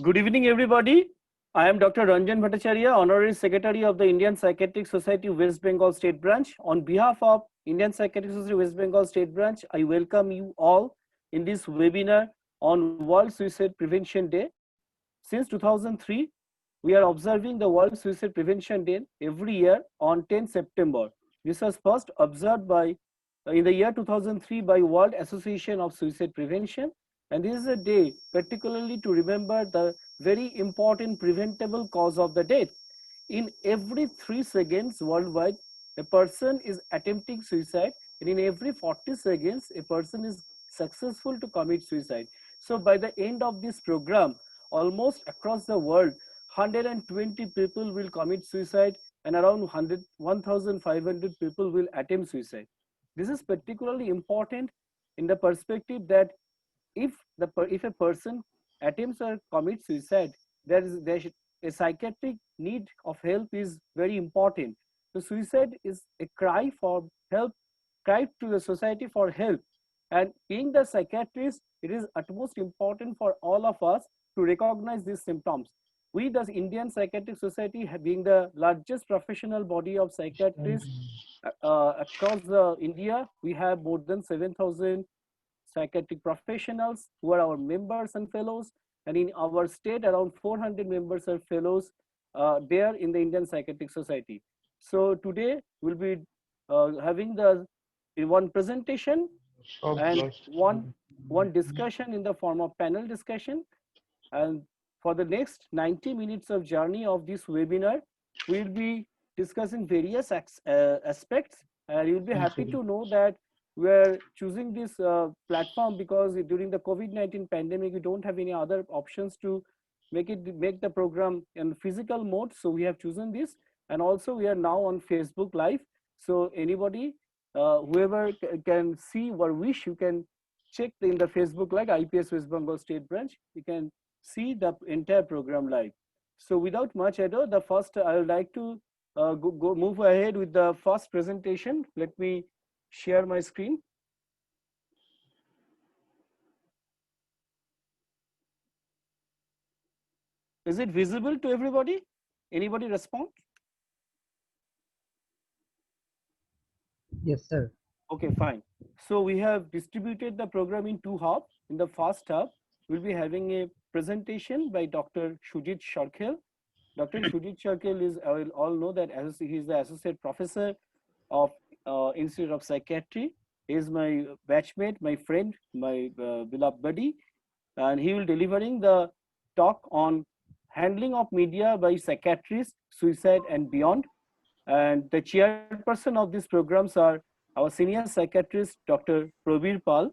Good evening, everybody. I am Dr. Ranjan Bhattacharya, Honorary Secretary of the Indian Psychiatric Society West Bengal State Branch. On behalf of Indian Psychiatric Society West Bengal State Branch, I welcome you all in this webinar on World Suicide Prevention Day. Since 2003, we are observing the World Suicide Prevention Day every year on 10 September. This was first observed in the year 2003 by World Association of Suicide Prevention, and this is a day particularly to remember the very important preventable cause of the death. In every 3 seconds worldwide, a person is attempting suicide, and in every 40 seconds, a person is successful to commit suicide. So by the end of this program, almost across the world, 120 people will commit suicide and around 1,500 people will attempt suicide. This is particularly important in the perspective that if a person attempts or commits suicide, a psychiatric need of help is very important. So suicide is a cry for help, cry to the society for help. And being the psychiatrist, it is utmost important for all of us to recognize these symptoms. We, the Indian Psychiatric Society, being the largest professional body of psychiatrists across India, we have more than 7,000 psychiatric professionals who are our members and fellows, and in our state around 400 members are fellows there in the Indian Psychiatric Society. So today we'll be having the one presentation and one discussion in the form of panel discussion. And for the next 90 minutes of journey of this webinar, we'll be discussing various aspects, and you'll be happy to know that we're choosing this platform because during the COVID-19 pandemic, we don't have any other options to make the program in physical mode. So we have chosen this, and also we are now on Facebook Live. So anybody, whoever can see or wish, you can check in the Facebook Live, IPS West Bengal State Branch. You can see the entire program live. So without much ado, the first I would like to move ahead with the first presentation. Let me share my screen. Is it visible to everybody? Anybody respond? Yes, sir. Okay, fine. So we have distributed the program in two halves. In the first half, we'll be having a presentation by Dr. Shujit Sharkhel. Dr. Shujit Sharkhel is, I will all know that he is the associate professor of Institute of Psychiatry. He is my batchmate, my friend, my beloved buddy, and he will delivering the talk on handling of media by psychiatrists, suicide and beyond. And the chairperson of these programs are our senior psychiatrist, Dr. Prabir Pal,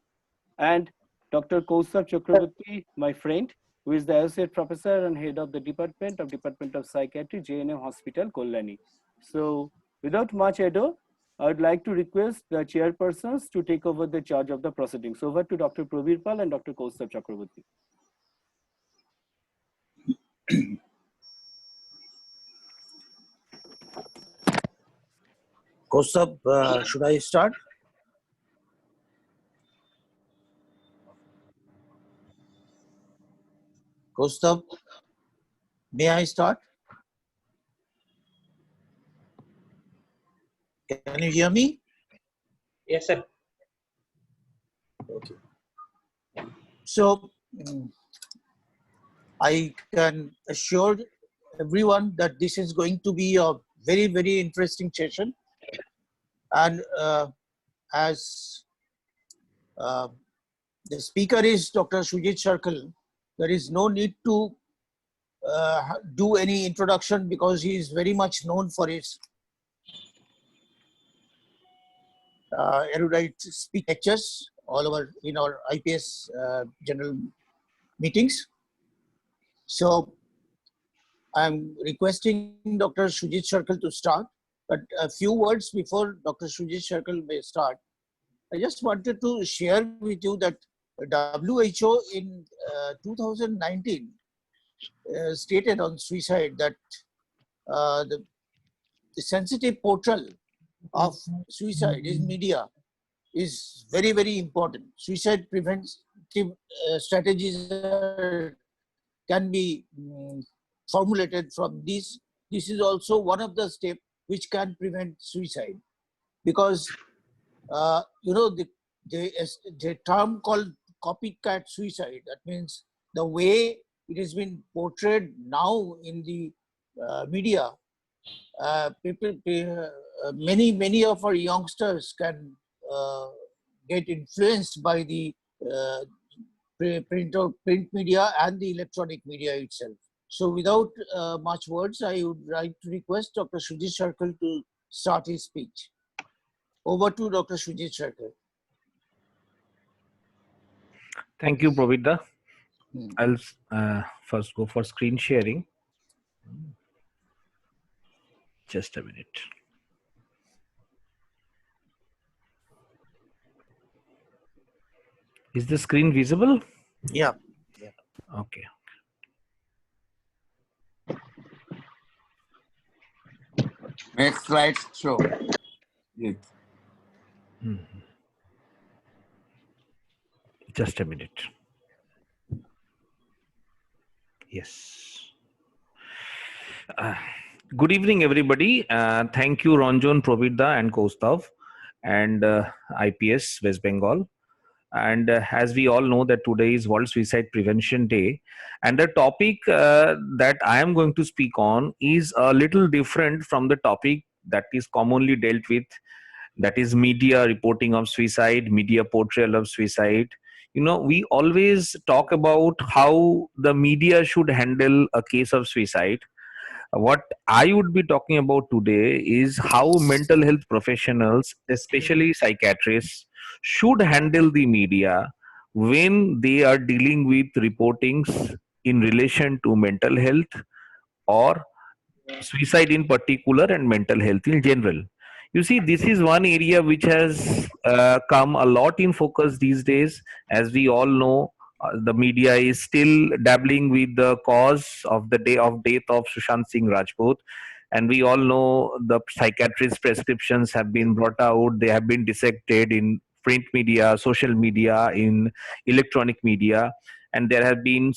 and Dr. Kaustubh Chakraborty, my friend, who is the associate professor and head of the Department of Psychiatry, JNM Hospital, Kollani. So without much ado, I would like to request the chairpersons to take over the charge of the proceedings. Over to Dr. Prabir Pal and Dr. Kaustubh Chakraborty. Kaustubh, should I start? Kaustubh, may I start? Can you hear me? Yes, sir. Okay. So, I can assure everyone that this is going to be a very, very interesting session. And as the speaker is Dr. Shujit Sharkhel, there is no need to do any introduction because he is very much known for his erudite speech lectures all over in our IPS general meetings. So I'm requesting Dr. Shujit Sharkhel to start, but a few words before Dr. Shujit Sharkhel may start. I just wanted to share with you that WHO in 2019 stated on suicide that the sensitive portrayal of suicide in media is very, very important. Suicide preventive strategies are can be formulated from this. This is also one of the steps which can prevent suicide, because the term called copycat suicide, that means the way it has been portrayed now in the media, many of our youngsters can get influenced by the print media and the electronic media itself. So without much words, I would like to request Dr. Sujit Sharkal to start his speech. Over to Dr. Sujit Sharkal. Thank you, Provida. I'll first go for screen sharing. Just a minute. Is the screen visible? Yeah. Okay. Next slide show. Yes. Just a minute. Yes. Good evening, everybody. Thank you, Ranjan, Provida, and Kaustav, and IPS West Bengal. And as we all know that today is World Suicide Prevention Day, and the topic that I am going to speak on is a little different from the topic that is commonly dealt with, that is media reporting of suicide, media portrayal of suicide. You know, we always talk about how the media should handle a case of suicide. What I would be talking about today is how mental health professionals, especially psychiatrists, should handle the media when they are dealing with reportings in relation to mental health or suicide in particular and mental health in general. You see, this is one area which has come a lot in focus these days. As we all know, the media is still dabbling with the cause of the day of death of Sushant Singh Rajput. And we all know the psychiatrist prescriptions have been brought out. They have been dissected in print media, social media, in electronic media. And there have been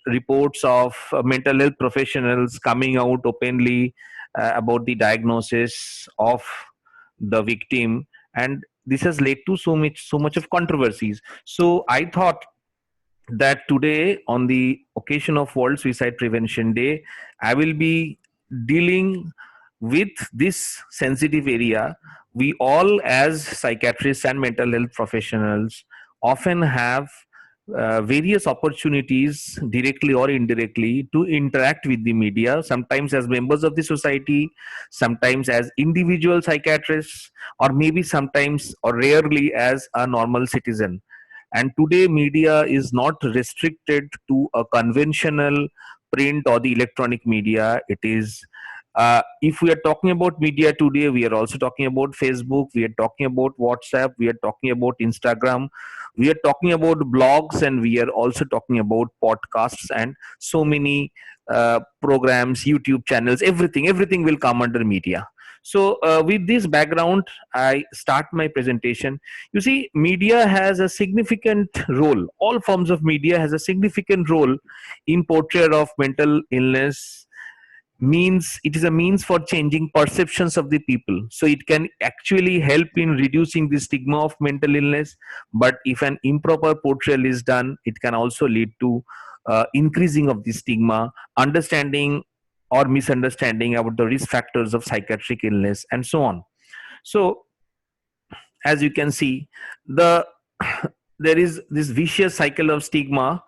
reports of mental health professionals coming out openly about the diagnosis of the victim, and this has led to so much of controversies. So I thought that today, on the occasion of World Suicide Prevention Day, I will be dealing with this sensitive area. We all, as psychiatrists and mental health professionals, often have various opportunities, directly or indirectly, to interact with the media, sometimes as members of the society, sometimes as individual psychiatrists, or maybe sometimes or rarely as a normal citizen. And today, media is not restricted to a conventional print or the electronic media. It is, if we are talking about media today, we are also talking about Facebook, we are talking about WhatsApp, we are talking about Instagram, we are talking about blogs, and we are also talking about podcasts and so many programs, YouTube channels, everything will come under media. So with this background, I start my presentation. You see, media has a significant role. All forms of media has a significant role in portrayal of mental illness. Means it is a means for changing perceptions of the people, so it can actually help in reducing the stigma of mental illness. But if an improper portrayal is done, it can also lead to increasing of the stigma, understanding or misunderstanding about the risk factors of psychiatric illness, and so on. So as you can see, there is this vicious cycle of stigma,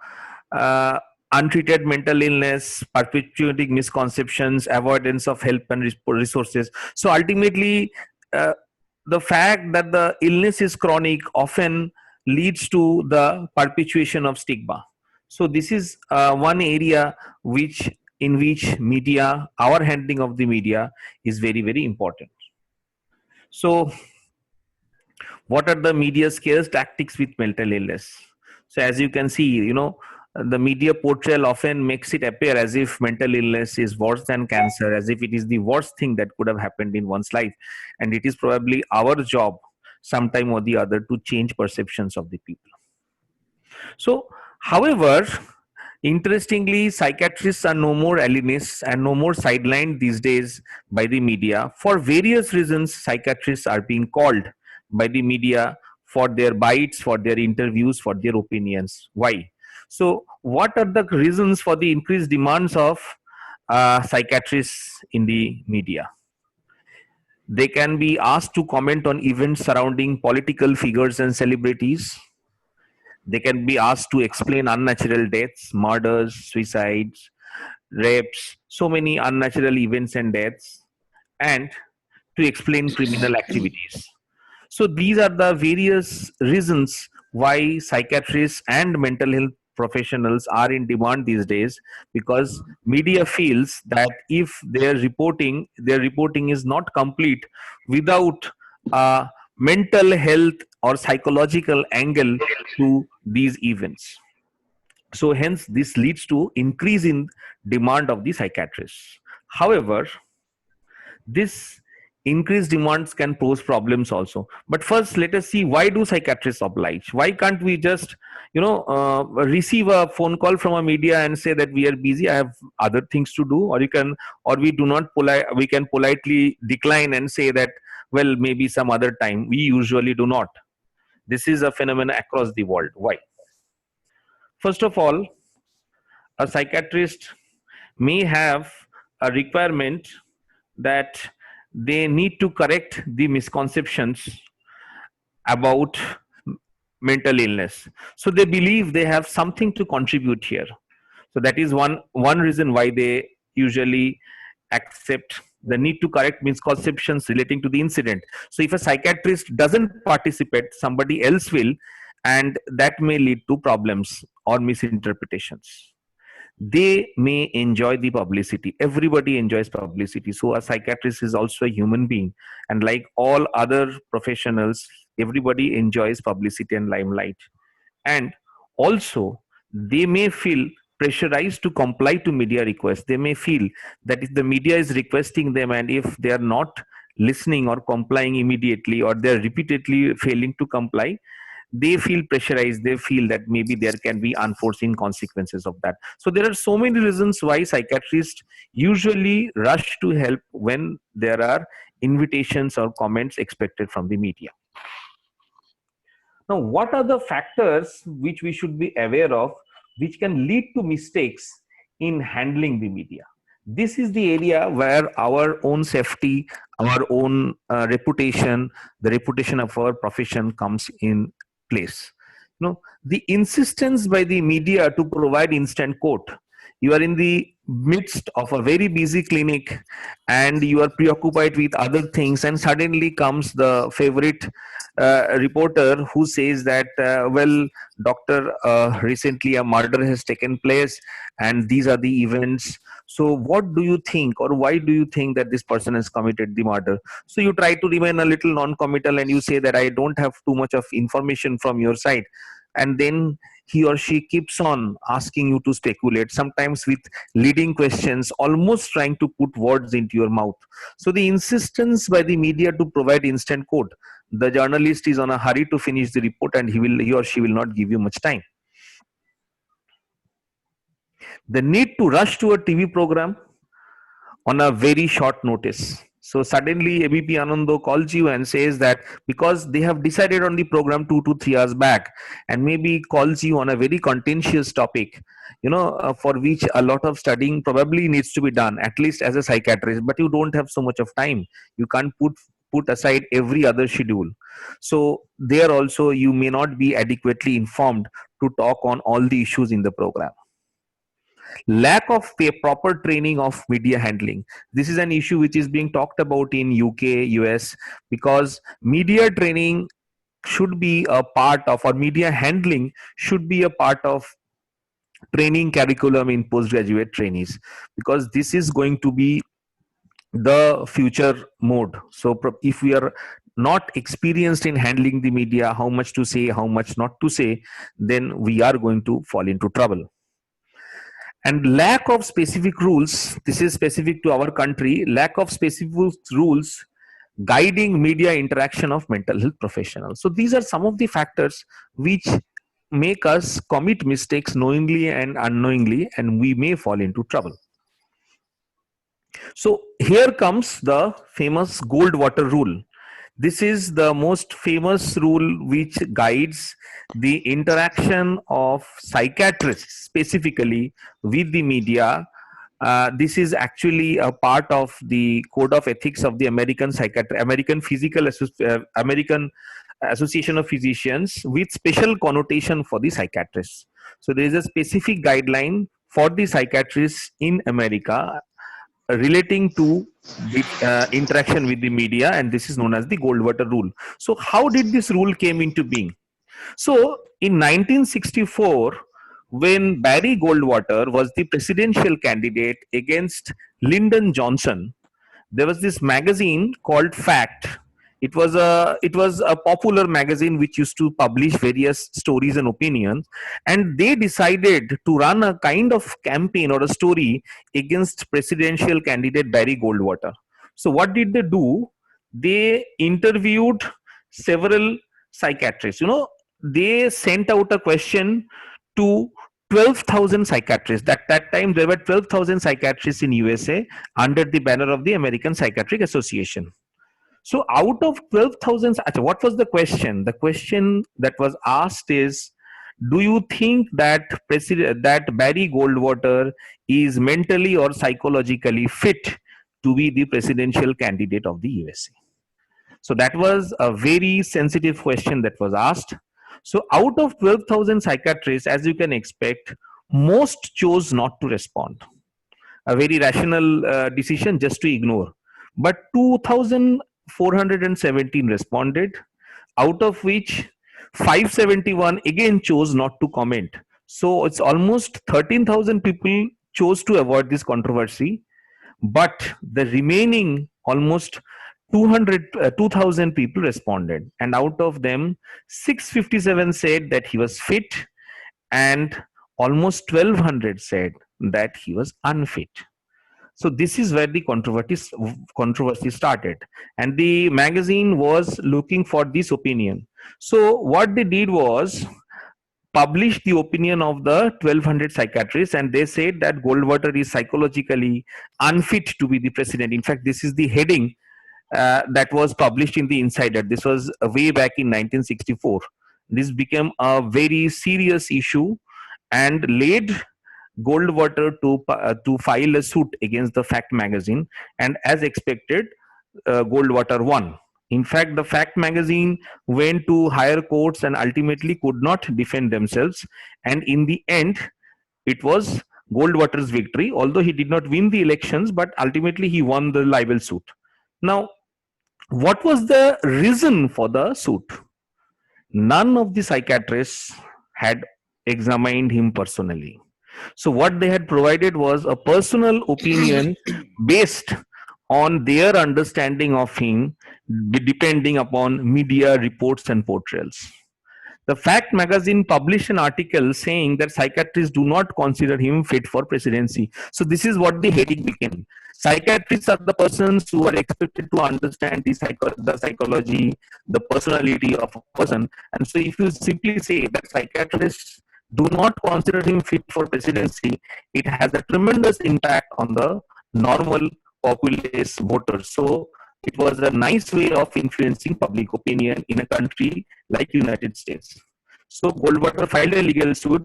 untreated mental illness, perpetuating misconceptions, avoidance of help and resources. So ultimately, the fact that the illness is chronic often leads to the perpetuation of stigma. So this is one area in which media, our handling of the media, is very, very important. So what are the media scares tactics with mental illness? So as you can see, you know, the media portrayal often makes it appear as if mental illness is worse than cancer, as if it is the worst thing that could have happened in one's life. And it is probably our job, sometime or the other, to change perceptions of the people. So, however, Interestingly, psychiatrists are no more alienists and no more sidelined these days by the media. For various reasons, psychiatrists are being called by the media for their bites, for their interviews, for their opinions. Why? So, what are the reasons for the increased demands of psychiatrists in the media? They can be asked to comment on events surrounding political figures and celebrities. They can be asked to explain unnatural deaths, murders, suicides, rapes, so many unnatural events and deaths, and to explain criminal activities. So these are the various reasons why psychiatrists and mental health professionals are in demand these days, because media feels that if their reporting is not complete without a mental health or psychological angle to these events. So hence this leads to increase in demand of the psychiatrists. However, this increased demands can pose problems also. But first, let us see, why do psychiatrists oblige? Why can't we just receive a phone call from a media and say that we are busy, I have other things to do? Or we do not we can politely decline and say that, well, maybe some other time. We usually do not. This is a phenomenon across the world. Why? First of all, a psychiatrist may have a requirement that they need to correct the misconceptions about mental illness. So they believe they have something to contribute here. So that is one reason why they usually accept the need to correct misconceptions relating to the incident. So if a psychiatrist doesn't participate, somebody else will, and that may lead to problems or misinterpretations. They may enjoy the publicity. Everybody enjoys publicity. So a psychiatrist is also a human being. And like all other professionals, everybody enjoys publicity and limelight. And also, they may feel pressurized to comply to media requests. They may feel that if the media is requesting them and if they are not listening or complying immediately, or they are repeatedly failing to comply, they feel pressurized. They feel that maybe there can be unforeseen consequences of that. So there are so many reasons why psychiatrists usually rush to help when there are invitations or comments expected from the media. Now, what are the factors which we should be aware of which can lead to mistakes in handling the media? This is the area where our own safety, our own reputation, the reputation of our profession comes in place. The insistence by the media to provide instant quote. You are in the midst of a very busy clinic and you are preoccupied with other things, and suddenly comes the favorite reporter who says that, well, doctor, recently a murder has taken place and these are the events. So what do you think, or why do you think that this person has committed the murder? So you try to remain a little non-committal and you say that I don't have too much of information from your side. And then he or she keeps on asking you to speculate, sometimes with leading questions, almost trying to put words into your mouth. So the insistence by the media to provide instant quote, the journalist is on a hurry to finish the report and he or she will not give you much time. The need to rush to a TV program on a very short notice. So suddenly ABP Anando calls you and says that because they have decided on the program 2 to 3 hours back, and maybe calls you on a very contentious topic, for which a lot of studying probably needs to be done, at least as a psychiatrist, but you don't have so much of time. You can't put aside every other schedule. So there also you may not be adequately informed to talk on all the issues in the program. Lack of proper training of media handling. This is an issue which is being talked about in UK, US, because media training should be a part of, or media handling should be a part of training curriculum in postgraduate trainees, because this is going to be the future mode. So if we are not experienced in handling the media, how much to say, how much not to say, then we are going to fall into trouble. And lack of specific rules, this is specific to our country, lack of specific rules guiding media interaction of mental health professionals. So these are some of the factors which make us commit mistakes knowingly and unknowingly, and we may fall into trouble. So here comes the famous Goldwater rule. This is the most famous rule which guides the interaction of psychiatrists specifically with the media. This is actually a part of the code of ethics of the American American Association of Physicians, with special connotation for the psychiatrists. So there is a specific guideline for the psychiatrists in America relating to the interaction with the media, and this is known as the Goldwater rule. So how did this rule came into being? So in 1964, when Barry Goldwater was the presidential candidate against Lyndon Johnson, there was this magazine called Fact. It was a popular magazine which used to publish various stories and opinions, and they decided to run a kind of campaign or a story against presidential candidate Barry Goldwater. So what did they do? They interviewed several psychiatrists. They sent out a question to 12,000 psychiatrists. At that time, there were 12,000 psychiatrists in USA under the banner of the American Psychiatric Association. So out of 12,000, what was the question? The question that was asked is, do you think that Barry Goldwater is mentally or psychologically fit to be the presidential candidate of the USA? So that was a very sensitive question that was asked. So out of 12,000 psychiatrists, as you can expect, most chose not to respond. A very rational decision, just to ignore. But 2,417 responded, out of which 571 again chose not to comment. So it's almost 13,000 people chose to avoid this controversy, but the remaining almost 2,000 people responded, and out of them 657 said that he was fit, and almost 1,200 said that he was unfit. So this is where the controversy started, and the magazine was looking for this opinion. So what they did was publish the opinion of the 1,200 psychiatrists, and they said that Goldwater is psychologically unfit to be the president. In fact, this is the heading that was published in the Insider. This was way back in 1964. This became a very serious issue and led Goldwater to file a suit against the Fact magazine, and as expected, Goldwater won. In fact, the Fact magazine went to higher courts and ultimately could not defend themselves, and in the end it was Goldwater's victory, although he did not win the elections, but ultimately he won the libel suit. Now, what was the reason for the suit? None of the psychiatrists had examined him personally. So what they had provided was a personal opinion based on their understanding of him, depending upon media reports and portrayals. The Fact magazine published an article saying that psychiatrists do not consider him fit for presidency. So this is what the heading became. Psychiatrists are the persons who are expected to understand the psychology, the personality of a person. And so if you simply say that psychiatrists do not consider him fit for presidency, it has a tremendous impact on the normal populace voters. So it was a nice way of influencing public opinion in a country like United States. So Goldwater filed a legal suit,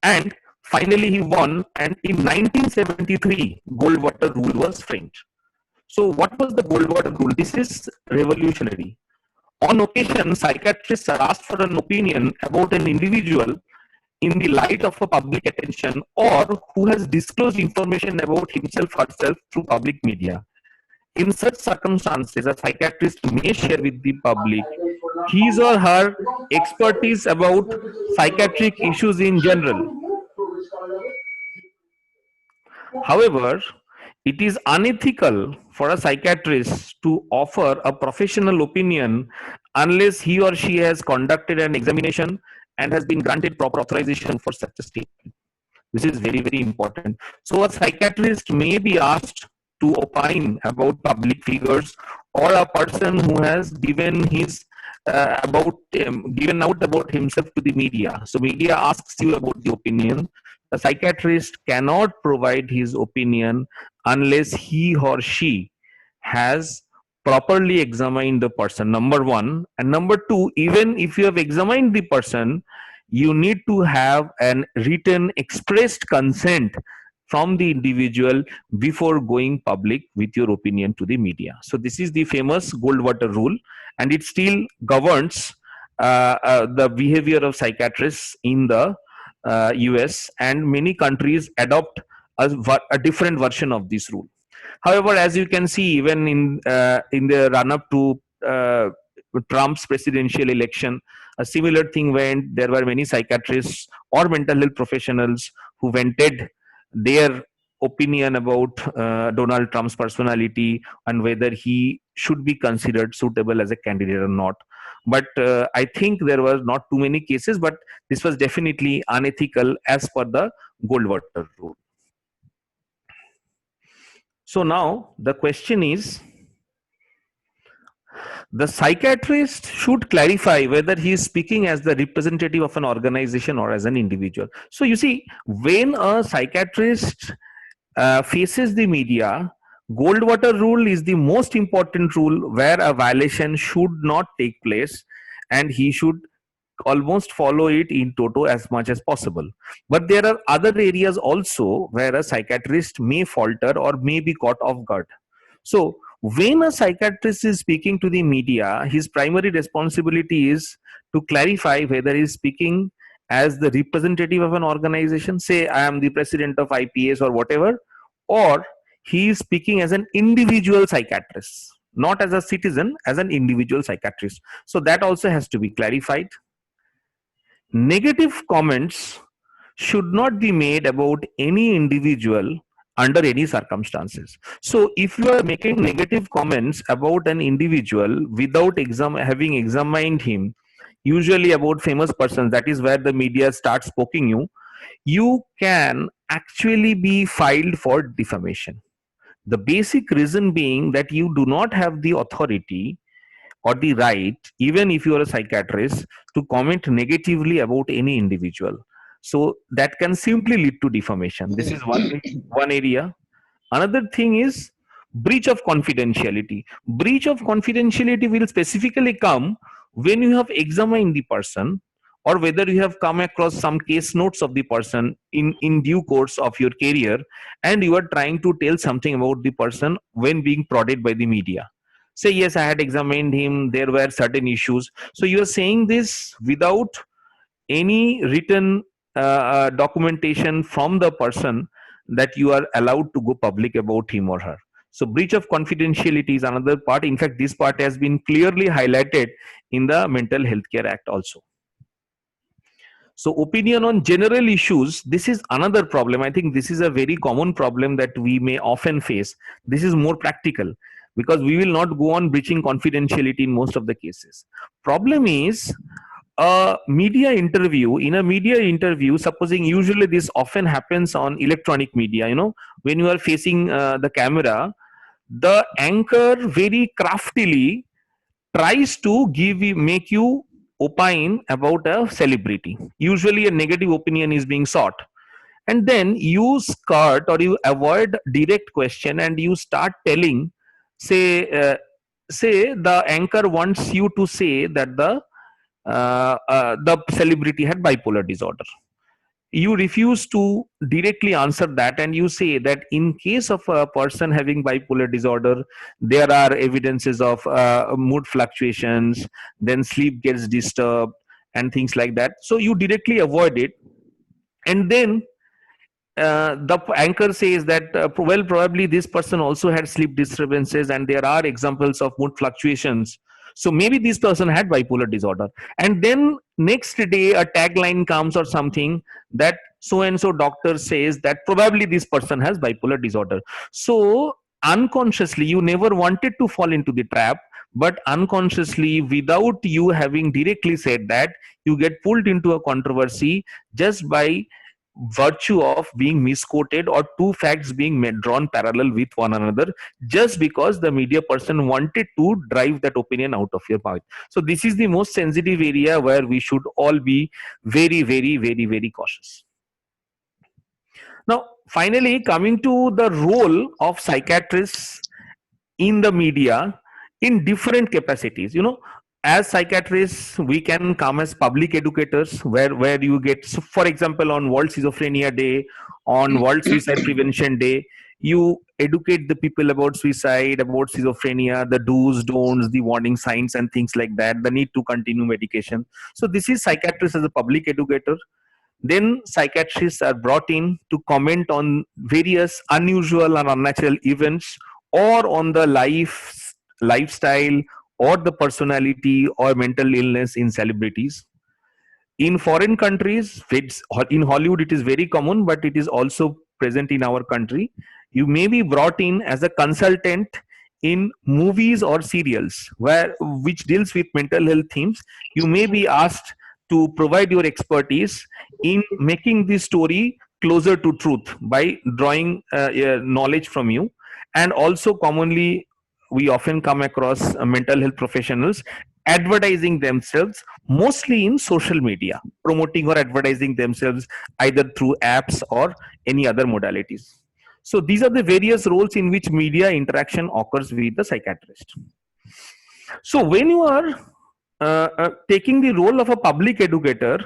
and finally he won, and in 1973, Goldwater rule was framed. So what was the Goldwater rule? This is revolutionary. On occasion, psychiatrists are asked for an opinion about an individual in the light of a public attention, or who has disclosed information about himself or herself through public media. In such circumstances, a psychiatrist may share with the public his or her expertise about psychiatric issues in general. However, it is unethical for a psychiatrist to offer a professional opinion unless he or she has conducted an examination and has been granted proper authorization for such a statement. This is very, very important. So a psychiatrist may be asked to opine about public figures or a person who has given his given out about himself to the media. So media asks you about the opinion. A psychiatrist cannot provide his opinion unless he or she has properly examined the person, number one. And number two, even if you have examined the person, you need to have an written expressed consent from the individual before going public with your opinion to the media. So this is the famous Goldwater rule, and it still governs the behavior of psychiatrists in the US, and many countries adopt a different version of this rule. However, as you can see, even in the run-up to Trump's presidential election, a similar thing went. There were many psychiatrists or mental health professionals who vented their opinion about Donald Trump's personality and whether he should be considered suitable as a candidate or not. But I think there were not too many cases, but this was definitely unethical as per the Goldwater rule. So now the question is, the psychiatrist should clarify whether he is speaking as the representative of an organization or as an individual. So you see, when a psychiatrist faces the media, Goldwater rule is the most important rule where a violation should not take place, and he should almost follow it in toto as much as possible. But there are other areas also where a psychiatrist may falter or may be caught off guard. So when a psychiatrist is speaking to the media, his primary responsibility is to clarify whether he is speaking as the representative of an organization, say I am the president of IPS or whatever, or he is speaking as an individual psychiatrist, not as a citizen, as an individual psychiatrist. So that also has to be clarified. Negative comments should not be made about any individual under any circumstances. So if you are making negative comments about an individual without having examined him, usually about famous persons, that is where the media starts poking you, you can actually be filed for defamation. The basic reason being that you do not have the authority or the right, even if you are a psychiatrist, to comment negatively about any individual. So that can simply lead to defamation. This is one area. Another thing is breach of confidentiality. Breach of confidentiality will specifically come when you have examined the person, or whether you have come across some case notes of the person in due course of your career, and you are trying to tell something about the person when being prodded by the media. Say, yes, I had examined him, there were certain issues. So you are saying this without any written documentation from the person that you are allowed to go public about him or her. So breach of confidentiality is another part. In fact, this part has been clearly highlighted in the Mental Health Care Act also. So opinion on general issues, this is another problem. I think this is a very common problem that we may often face. This is more practical because we will not go on breaching confidentiality in most of the cases. Problem is, in a media interview, supposing usually this often happens on electronic media, when you are facing the camera, the anchor very craftily tries to make you opine about a celebrity. Usually a negative opinion is being sought, and then you skirt or you avoid direct question and you start telling, say the anchor wants you to say that the celebrity had bipolar disorder. You refuse to directly answer that, and you say that in case of a person having bipolar disorder, there are evidences of mood fluctuations, then sleep gets disturbed and things like that. So you directly avoid it, and then the anchor says that well, probably this person also had sleep disturbances and there are examples of mood fluctuations, so maybe this person had bipolar disorder. And then next day a tagline comes or something that so and so doctor says that probably this person has bipolar disorder. So unconsciously, you never wanted to fall into the trap, but unconsciously, without you having directly said that, you get pulled into a controversy just by virtue of being misquoted or two facts being drawn parallel with one another, just because the media person wanted to drive that opinion out of your mouth. So this is the most sensitive area where we should all be very, very, very, very cautious. Now, finally, coming to the role of psychiatrists in the media in different capacities. As psychiatrists, we can come as public educators, where you get, so for example, on World Schizophrenia Day, on World Suicide Prevention Day, you educate the people about suicide, about schizophrenia, the do's, don'ts, the warning signs and things like that, the need to continue medication. So this is psychiatrist as a public educator. Then psychiatrists are brought in to comment on various unusual and unnatural events, or on the lifestyle, or the personality or mental illness in celebrities. In foreign countries, in Hollywood it is very common, but it is also present in our country. You may be brought in as a consultant in movies or serials which deals with mental health themes. You may be asked to provide your expertise in making the story closer to truth by drawing knowledge from you. And also commonly, we often come across mental health professionals advertising themselves mostly in social media, promoting or advertising themselves either through apps or any other modalities. So these are the various roles in which media interaction occurs with the psychiatrist. So when you are taking the role of a public educator,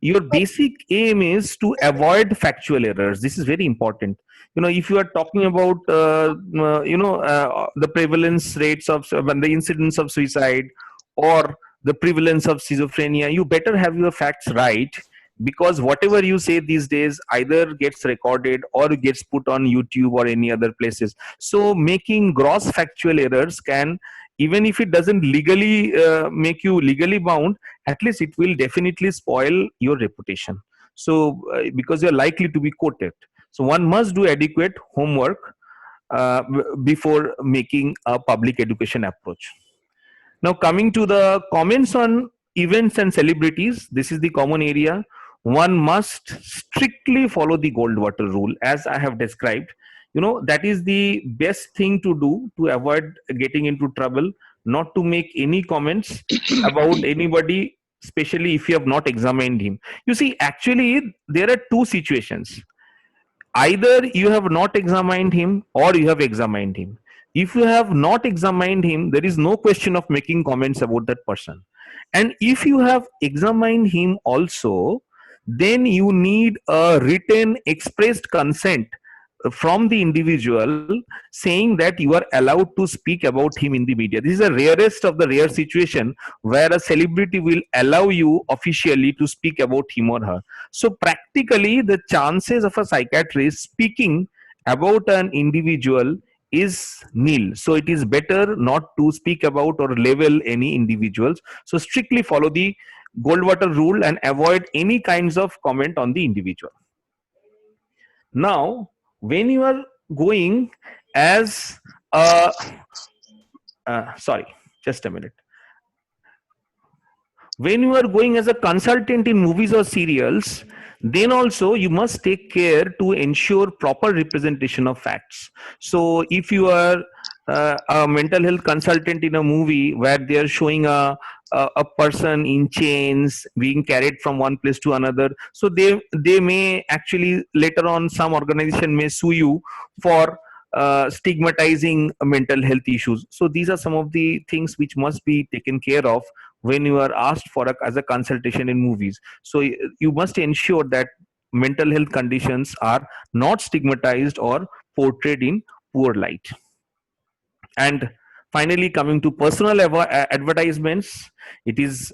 your basic aim is to avoid factual errors. This is very important. If you are talking about the prevalence rates of the incidence of suicide or the prevalence of schizophrenia, you better have your facts right, because whatever you say these days either gets recorded or gets put on YouTube or any other places. So making gross factual errors can, even if it doesn't legally make you legally bound, at least it will definitely spoil your reputation. So because you're likely to be quoted. So one must do adequate homework before making a public education approach. Now coming to the comments on events and celebrities, this is the common area. One must strictly follow the Goldwater rule, as I have described. That is the best thing to do to avoid getting into trouble, not to make any comments about anybody, especially if you have not examined him. You see, actually, there are two situations. Either you have not examined him or you have examined him. If you have not examined him, there is no question of making comments about that person. And if you have examined him also, then you need a written expressed consent from the individual saying that you are allowed to speak about him in the media. This is the rarest of the rare situation where a celebrity will allow you officially to speak about him or her. So practically the chances of a psychiatrist speaking about an individual is nil. So it is better not to speak about or label any individuals. So strictly follow the Goldwater rule and avoid any kinds of comment on the individual. Now, when you are going as a sorry, just a minute. When you are going as a consultant in movies or serials, then also you must take care to ensure proper representation of facts. So if you are a mental health consultant in a movie where they are showing a person in chains being carried from one place to another, so they may actually later on, some organization may sue you for stigmatizing mental health issues. So these are some of the things which must be taken care of when you are asked for as a consultation in movies. So you must ensure that mental health conditions are not stigmatized or portrayed in poor light. And finally, coming to personal advertisements, it is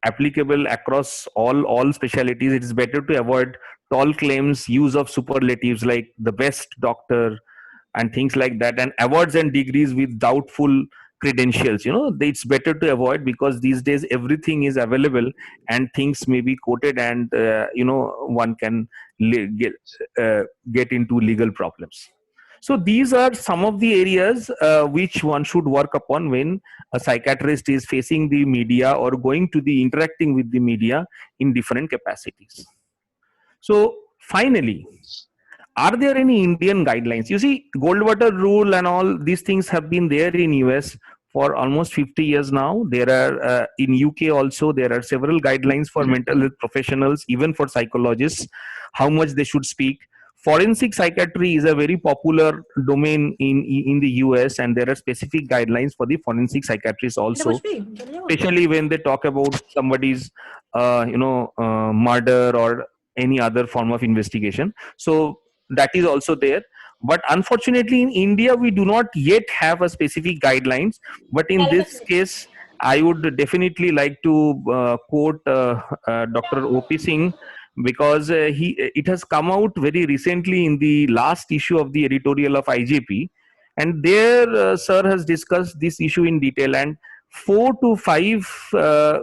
applicable across all specialties. It is better to avoid tall claims, use of superlatives like the best doctor and things like that, and awards and degrees with doubtful credentials. It's better to avoid, because these days everything is available and things may be quoted, and one can get into legal problems. So these are some of the areas which one should work upon when a psychiatrist is facing the media or going to the interacting with the media in different capacities. So finally, are there any Indian guidelines? You see, Goldwater rule and all these things have been there in US for almost 50 years now. There are in UK also there are several guidelines for mental health professionals, even for psychologists, how much they should speak. Forensic psychiatry is a very popular domain in the US, and there are specific guidelines for the forensic psychiatrists also, especially when they talk about somebody's murder or any other form of investigation. So that is also there, but unfortunately in India we do not yet have a specific guidelines. But in this case I would definitely like to quote Dr. OP Singh, because it has come out very recently in the last issue of the editorial of IJP, and there sir has discussed this issue in detail, and 4 to 5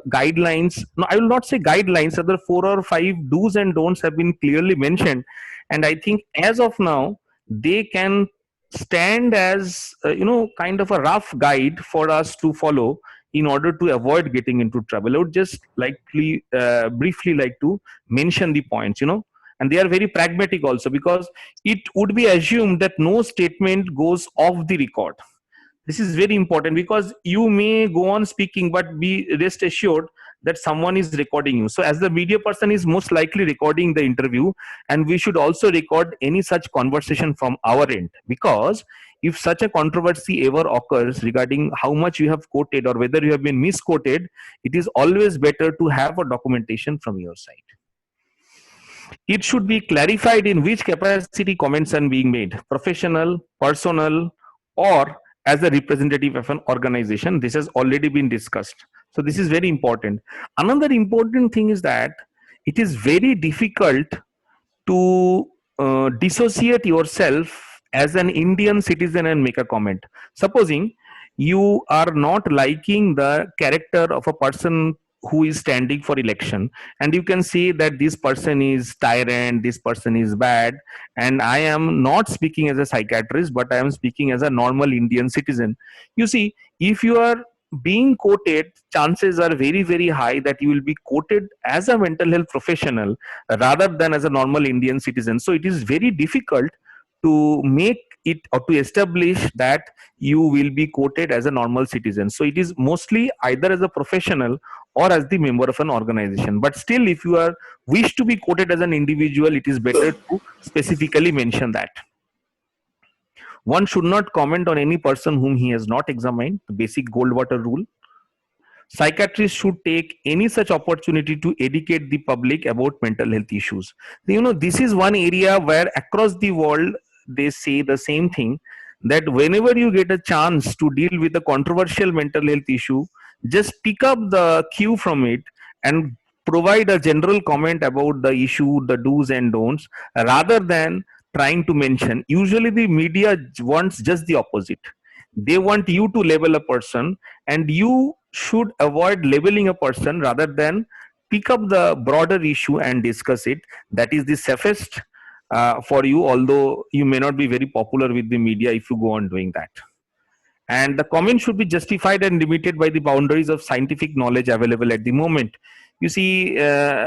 guidelines, no, I will not say guidelines, other 4 or 5 do's and don'ts have been clearly mentioned. And I think as of now they can stand as kind of a rough guide for us to follow in order to avoid getting into trouble. I would just briefly like to mention the points, and they are very pragmatic also, because it would be assumed that no statement goes off the record. This is very important, because you may go on speaking but be rest assured that someone is recording you. So as the media person is most likely recording the interview, and we should also record any such conversation from our end, because if such a controversy ever occurs regarding how much you have quoted or whether you have been misquoted, it is always better to have a documentation from your side. It should be clarified in which capacity comments are being made: professional, personal, or as a representative of an organization. This has already been discussed. So this is very important. Another important thing is that it is very difficult to dissociate yourself as an Indian citizen and make a comment. Supposing you are not liking the character of a person who is standing for election, and you can say that this person is tyrant, this person is bad, and I am not speaking as a psychiatrist, but I am speaking as a normal Indian citizen. You see, if you are being quoted, chances are very, very high that you will be quoted as a mental health professional rather than as a normal Indian citizen. So it is very difficult to make it or to establish that you will be quoted as a normal citizen. So it is mostly either as a professional or as the member of an organization. But still, if you are wish to be quoted as an individual, it is better to specifically mention that. One should not comment on any person whom he has not examined, the basic Goldwater rule. Psychiatrists should take any such opportunity to educate the public about mental health issues. This is one area where across the world they say the same thing, that whenever you get a chance to deal with a controversial mental health issue, just pick up the cue from it and provide a general comment about the issue, the do's and don'ts, rather than trying to mention. Usually the media wants just the opposite. They want you to label a person, and you should avoid labeling a person rather than pick up the broader issue and discuss it. That is the safest for you, although you may not be very popular with the media if you go on doing that. And the comment should be justified and limited by the boundaries of scientific knowledge available at the moment. You see,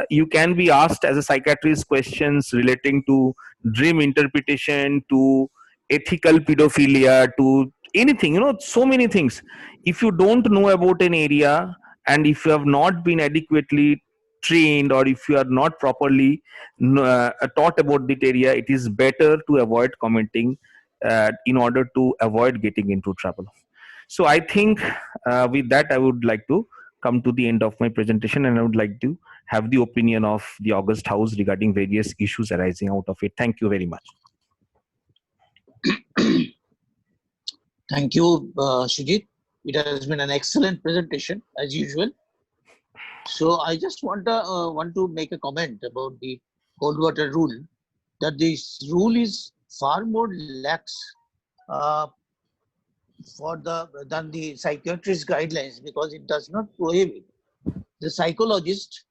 you can be asked as a psychiatrist questions relating to dream interpretation, to ethical pedophilia, to anything, so many things. If you don't know about an area, and if you have not been adequately trained, or if you are not properly taught about that area, it is better to avoid commenting in order to avoid getting into trouble. So I think with that, I would like to come to the end of my presentation, and I would like to have the opinion of the August House regarding various issues arising out of it. Thank you very much. Thank you, Shujit. It has been an excellent presentation as usual. So I just want to make a comment about the Goldwater rule, that this rule is far more lax than the psychiatrist guidelines, because it does not prohibit the psychologist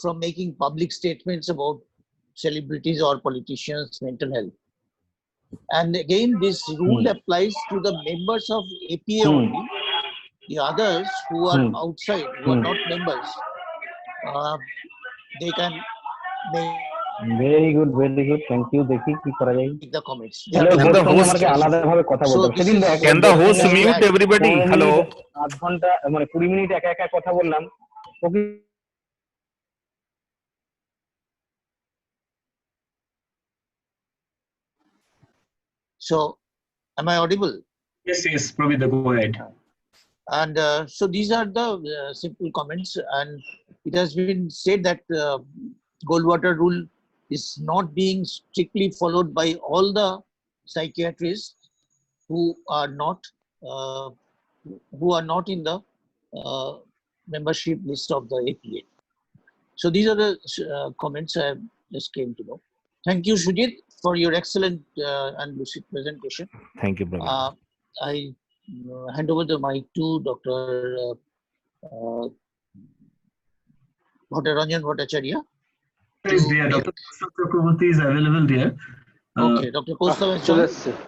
from making public statements about celebrities or politicians' mental health. And again, this rule applies to the members of APA only. The others who are outside, who are not members, they can make very good thank you দেখি কি করা যায় Take the comments. They তাহলে have to Can the host সঙ্গে host আমাকে আলাদাভাবে কথা বলতে So হবে this সেদিন is দেখ can the host just to mute add. everybody? 15 Hello. Minute আধ ঘন্টা মানে 20 মিনিট একা একা কথা বললাম ওকে So am I audible? Yes, yes, Provida, go ahead. And so these are the simple comments, and it has been said that Goldwater rule is not being strictly followed by all the psychiatrists who are not uh, in the membership list of the APA. So these are the comments I just came to know. Thank you, Sujit, for your excellent and lucid presentation. Thank you, Praveen. I hand over the mic to Dr. Ranjan Bhattacharya. Is there? Dr. Chakraborty is available there. Okay, Dr. Kostav has joined.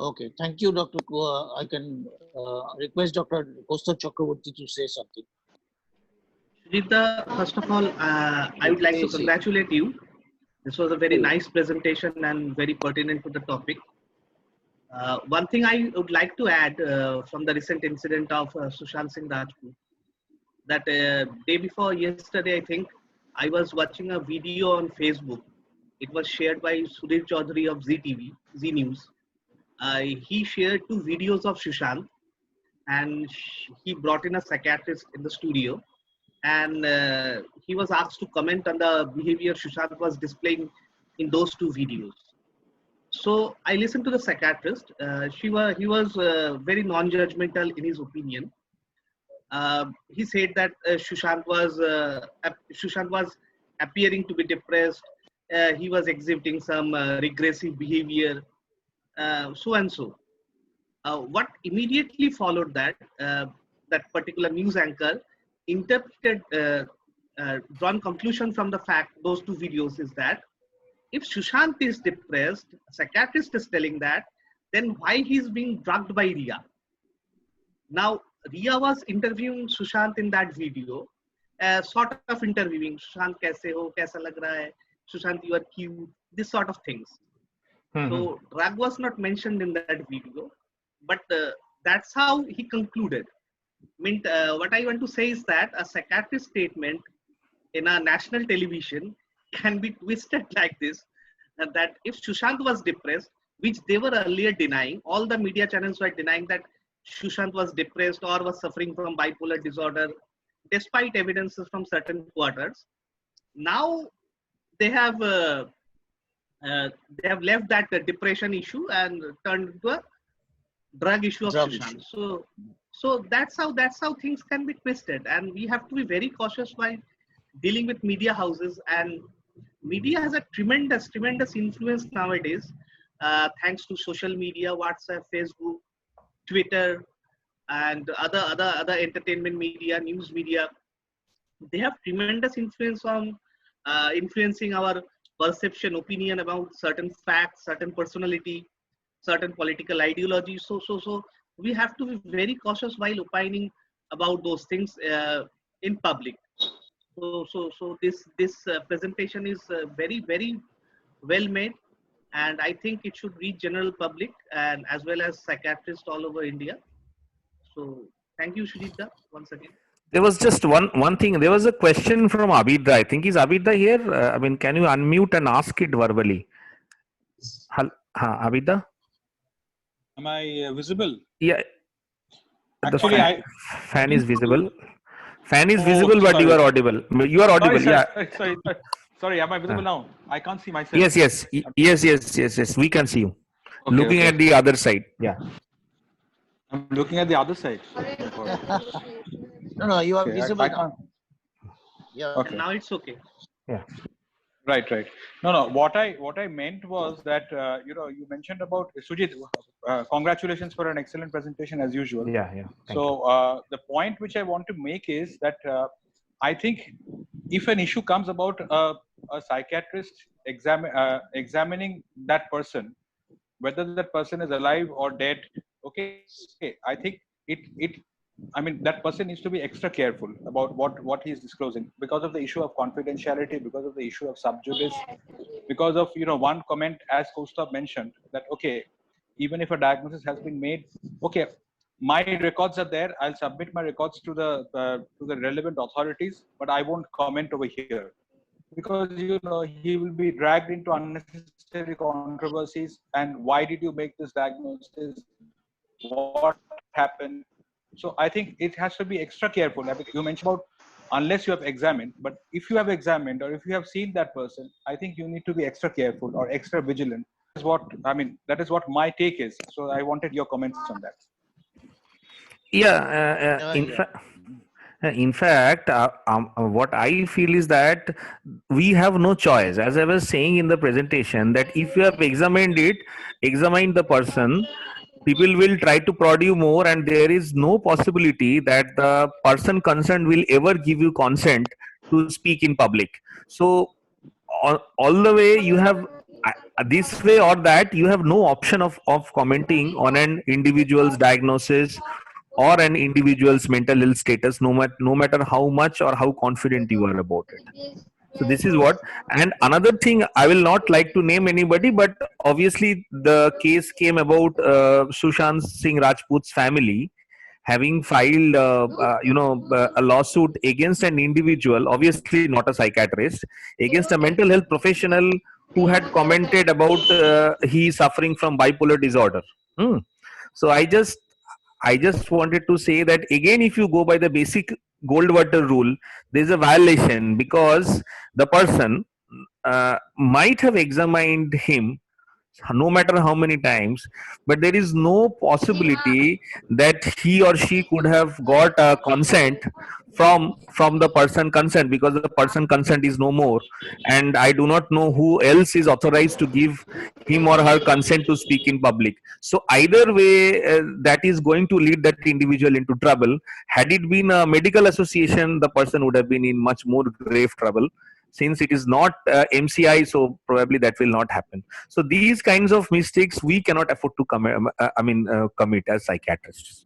Okay, thank you, Dr. I can request Dr. Kostav Chakraborty to say something. Sujita, first of all, I would like to congratulate you. This was a very nice presentation and very pertinent to the topic. One thing I would like to add from the recent incident of Sushant Singh Rajput, that day before yesterday, I think, I was watching a video on Facebook. It was shared by Sudhir Chaudhary of Z News. He shared 2 videos of Sushant, and he brought in a psychiatrist in the studio, and he was asked to comment on the behavior Sushant was displaying in those 2 videos. So I listened to the psychiatrist. He was very non-judgmental in his opinion. He said that Sushant was appearing to be depressed. He was exhibiting some regressive behavior, so and so. What immediately followed that particular news anchor interpreted, drawn conclusion from the fact those 2 videos is that if Sushant is depressed, a psychiatrist is telling that, then why he's being drugged by Riya? Now, Riya was interviewing Sushant in that video, sort of interviewing, Sushant kaise ho, kaisa lag raha hai, Sushant you are cute, this sort of things. So drug was not mentioned in that video, but that's how he concluded. What I want to say is that a psychiatrist statement in a national television can be twisted like this, that if Sushant was depressed, which they were earlier denying, all the media channels were denying that Sushant was depressed or was suffering from bipolar disorder, despite evidences from certain quarters. Now they have left that depression issue and turned into a drug issue of Sushant. So that's how things can be twisted, and we have to be very cautious while dealing with media houses. And media has a tremendous influence nowadays, thanks to social media, WhatsApp, Facebook, Twitter, and other entertainment media, news media. They have tremendous influence on influencing our perception, opinion about certain facts, certain personality, certain political ideology. So we have to be very cautious while opining about those things in public. So this presentation is very well made, and I think it should reach general public and as well as psychiatrists all over India. So thank you, Sujita, once again. There was just one thing. There was a question from Abida. I think is Abida here? I mean, can you unmute and ask it verbally? Abida? Am I visible? Yeah. Actually, the fan is visible. Fan is Oh, visible, but sorry. you are audible. You are audible. Sorry, Yeah. Sorry. Am I visible now? I can't see myself. Yes. We can see you. Okay, Looking at the other side. Yeah. I'm looking at the other side. No, you are Okay, visible I now. can't. Yeah. Okay. Now it's okay. Yeah. Right. No. What I meant was that you mentioned about Sujit. Congratulations for an excellent presentation as usual. Yeah. Thank you. So the point which I want to make is that I think if an issue comes about a psychiatrist examining that person, whether that person is alive or dead, okay, I think I mean, that person needs to be extra careful about what he's disclosing because of the issue of confidentiality, because of the issue of sub judice, because of one comment, as Koustav mentioned, that okay, even if a diagnosis has been made, okay, my records are there. I'll submit my records to the relevant authorities, but I won't comment over here because he will be dragged into unnecessary controversies. And why did you make this diagnosis? What happened? So I think it has to be extra careful. I mean, you mentioned about unless you have examined, but if you have examined or if you have seen that person, I think you need to be extra careful or extra vigilant. That is what I mean. That is what my take is. So I wanted your comments on that. Yeah, in fact, what I feel is that we have no choice. As I was saying in the presentation, that if you have examined the person, people will try to prod you more, and there is no possibility that the person concerned will ever give you consent to speak in public. So all the way you have this way or that, you have no option of commenting on an individual's diagnosis or an individual's mental health status, no matter how much or how confident you are about it. So this is what. And another thing, I will not like to name anybody, but obviously the case came about Sushant Singh Rajput's family having filed a lawsuit against an individual, obviously not a psychiatrist, against a mental health professional who had commented about he suffering from bipolar disorder. Hmm. So I just wanted to say that again, if you go by the basic Goldwater rule, there is a violation because the person might have examined him no matter how many times, but there is no possibility that he or she could have got a consent from the person concerned, because the person concerned is no more, and I do not know who else is authorized to give him or her consent to speak in public. So either way, that is going to lead that individual into trouble. Had it been a medical association, the person would have been in much more grave trouble. Since it is not MCI, so probably that will not happen. So these kinds of mistakes we cannot afford to commit as psychiatrists.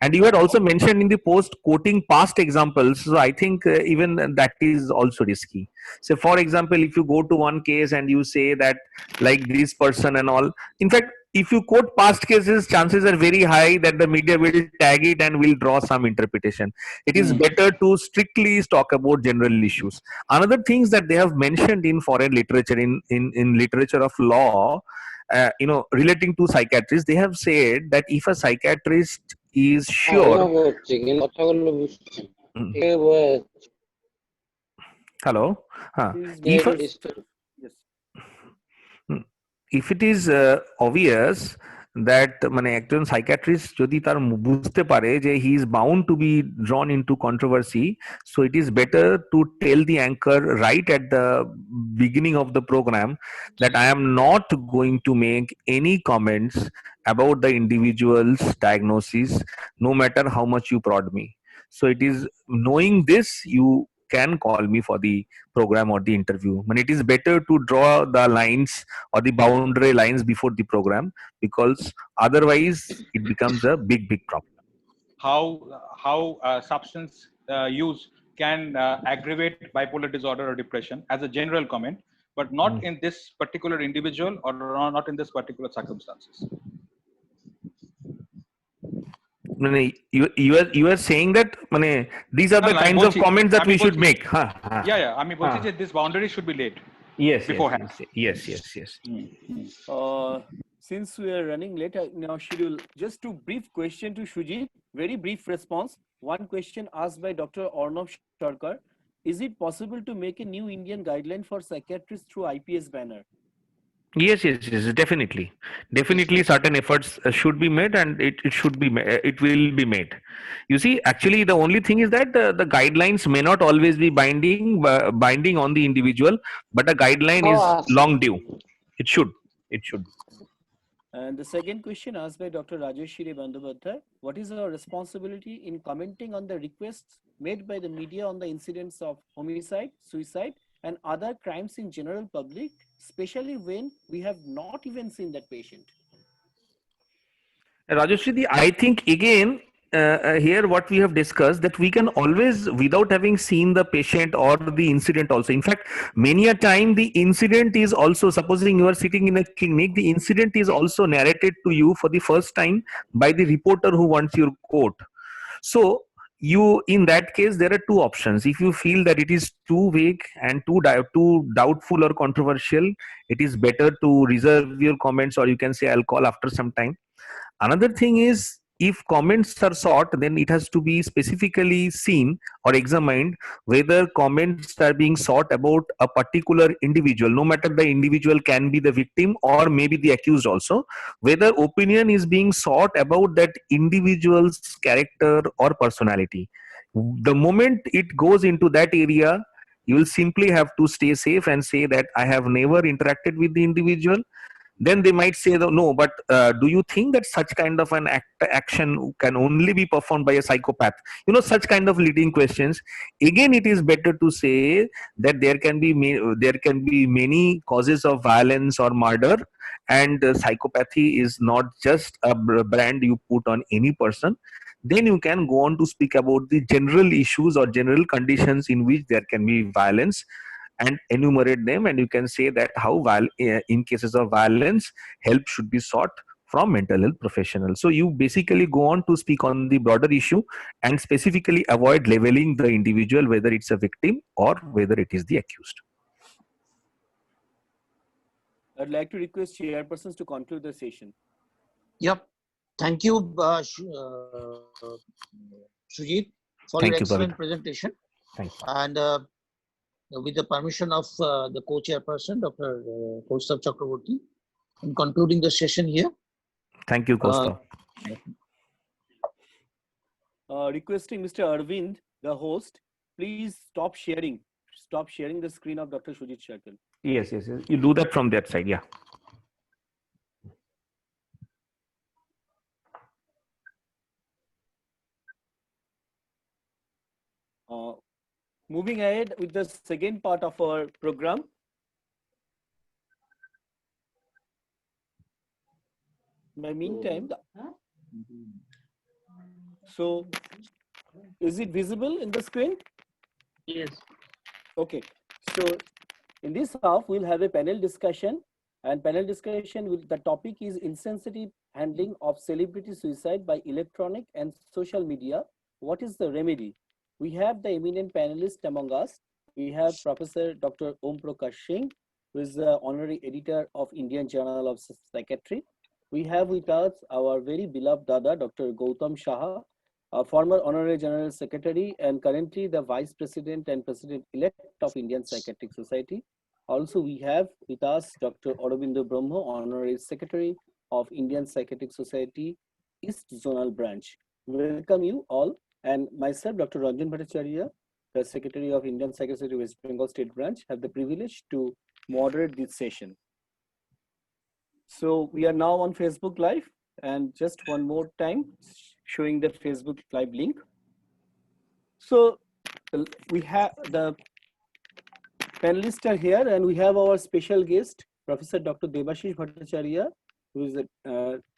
And you had also mentioned in the post quoting past examples. So I think even that is also risky. So for example, if you go to one case and you say that like this person and all, in fact, if you quote past cases, chances are very high that the media will tag it and will draw some interpretation. It is better to strictly talk about general issues. Another things that they have mentioned in foreign literature, in literature of law, relating to psychiatrists, they have said that if a psychiatrist is sure. Hello. If it is obvious that মানে একজন psychiatrist যদি তার বুঝতে পারে যে he is bound to be drawn into controversy, so it is better to tell the anchor right at the beginning of the program that I am not going to make any comments about the individual's diagnosis, no matter how much you prod me. So it is knowing this, you can call me for the program or the interview. But it is better to draw the lines or the boundary lines before the program, because otherwise it becomes a big problem. How substance use can aggravate bipolar disorder or depression as a general comment, but not in this particular individual or not in this particular circumstances. You are saying that these are the kinds of comments that we should make. Yeah. I mean, this boundary should be laid. Yes. Beforehand. Yes. Since we are running late in our schedule, just two brief question to Shujit, very brief response. One question asked by Dr. Arnav Sharkar: is it possible to make a new Indian guideline for psychiatrists through IPS banner? Yes, definitely. Certain efforts should be made, and it will be made. You see, actually the only thing is that the guidelines may not always be binding on the individual, but a guideline is long due. It should. And the second question asked by Dr. Rajeshri Bandyopadhyay: what is our responsibility in commenting on the requests made by the media on the incidents of homicide, suicide, and other crimes in general public, especially when we have not even seen that patient? Rajeshri, I think again here what we have discussed, that we can always, without having seen the patient or the incident also, in fact many a time the incident is also, supposing you are sitting in a clinic, the incident is also narrated to you for the first time by the reporter who wants your quote. So you, in that case, there are two options. If you feel that it is too vague and too doubtful or controversial, it is better to reserve your comments, or you can say I'll call after some time. Another thing is, if comments are sought, then it has to be specifically seen or examined whether comments are being sought about a particular individual, no matter the individual can be the victim or maybe the accused also, whether opinion is being sought about that individual's character or personality. The moment it goes into that area, you will simply have to stay safe and say that I have never interacted with the individual. Then they might say no, but do you think that such kind of an action can only be performed by a psychopath? Such kind of leading questions. Again, it is better to say that there can be many causes of violence or murder, and psychopathy is not just a brand you put on any person. Then you can go on to speak about the general issues or general conditions in which there can be violence, and enumerate them, and you can say that how in cases of violence, help should be sought from mental health professionals. So you basically go on to speak on the broader issue and specifically avoid labeling the individual, whether it's a victim or whether it is the accused. I'd like to request chairpersons to conclude the session. Yep. Thank you, Sujit, for Thank your you, excellent Praveen. presentation. Thank you. And with the permission of the co-chairperson, Dr. Kaustav Chakraborty, in concluding the session here. Thank you, Costa. Requesting Mr. Arvind, the host, please stop sharing the screen of Dr. Shujit Sharkal. Yes. You do that from that side, yeah. Moving ahead with the second part of our program. In the meantime, so is it visible in the screen? Yes. Okay. So in this half, we'll have a panel discussion, and panel discussion will, the topic is insensitive handling of celebrity suicide by electronic and social media. What is the remedy? We have the eminent panelists among us. We have Professor Dr. Om Prakash Singh, who is the honorary editor of Indian Journal of Psychiatry. We have with us our very beloved Dada, Dr. Gautam Shah, a former honorary general secretary and currently the vice president and president-elect of Indian Psychiatric Society. Also, we have with us Dr. Aurobindo Brahma, honorary secretary of Indian Psychiatric Society, East Zonal Branch. Welcome you all. And myself, Dr. Ranjan Bhattacharya, the secretary of Indian Psychiatric Society West Bengal State Branch, have the privilege to moderate this session. So we are now on Facebook Live, and just one more time showing the Facebook Live link. So we have the panelists are here, and we have our special guest, Professor Dr. Debashish Bhattacharya, who is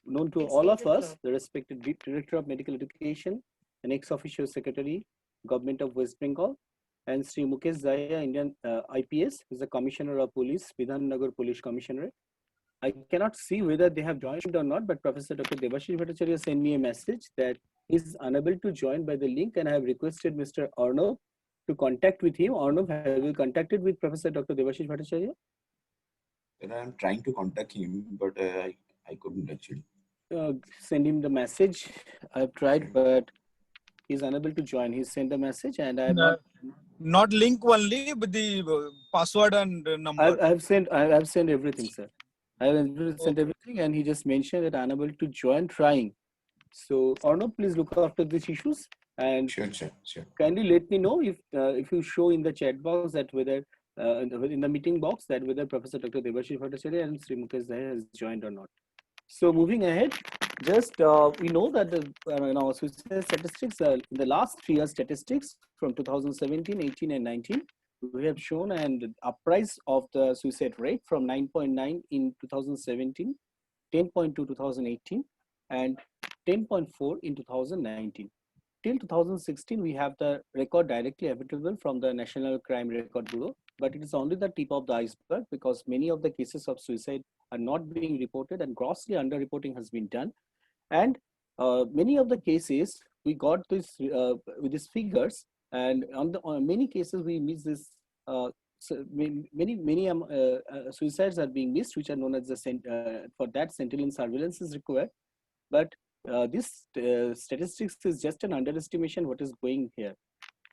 known to all of us, the respected Director of Medical Education and ex-officio Secretary, Government of West Bengal, and Sri Mukesh Zaya, Indian IPS, who is the Commissioner of Police, Bidhannagar Police Commissioner. I cannot see whether they have joined or not, but Professor Dr. Debashish Bhattacharya sent me a message that he is unable to join by the link, and I have requested Mr. Arnav to contact with him. Arnav, have you contacted with Professor Dr. Debashish Bhattacharya? And I am trying to contact him, but I couldn't actually. Send him the message. I've tried, but he's unable to join. He sent the message, and I have not link only, but the password and number. I've sent everything, sir. I have sent everything, and he just mentioned that unable to join, trying. So Arnav, please look after these issues, and Sure. kindly let me know if you show in the chat box that whether in the meeting box that whether Professor Dr. Debashish Bhattacharya and Sri Mukesh Zaya has joined or not. So moving ahead, just we know that in our suicide statistics, in the last 3 years statistics from 2017, 18, and 19, we have shown an uprise of the suicide rate from 9.9 in 2017, 10.2 2018, and 10.4 in 2019. Till 2016, we have the record directly available from the National Crime Record Bureau, but it is only the tip of the iceberg because many of the cases of suicide are not being reported and grossly underreporting has been done. And many of the cases we got this with these figures, and on many cases we miss this. Many suicides are being missed, which are known as the for that sentinel surveillance is required. But this statistics is just an underestimation what is going here.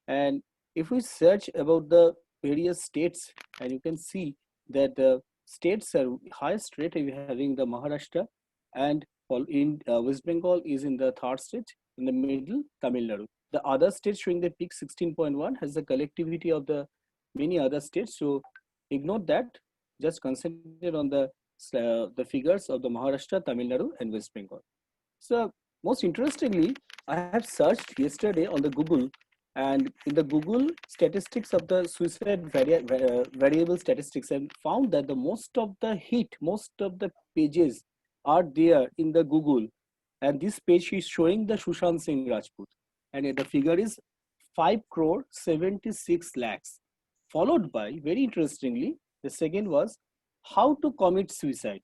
And if we search about the various states, and you can see that the states are highest rate having the Maharashtra, and in West Bengal is in the third state, in the middle Tamil Nadu. The other states showing the peak 16.1 has the collectivity of the many other states. So ignore that, just concentrate on the figures of the Maharashtra, Tamil Nadu and West Bengal. So most interestingly, I have searched yesterday on the Google, and in the Google statistics of the suicide variable statistics, and found that the most of the pages are there in the Google, and this page is showing the Sushant Singh Rajput, and the figure is 5 crore 76 lakhs, followed by, very interestingly, the second was how to commit suicide,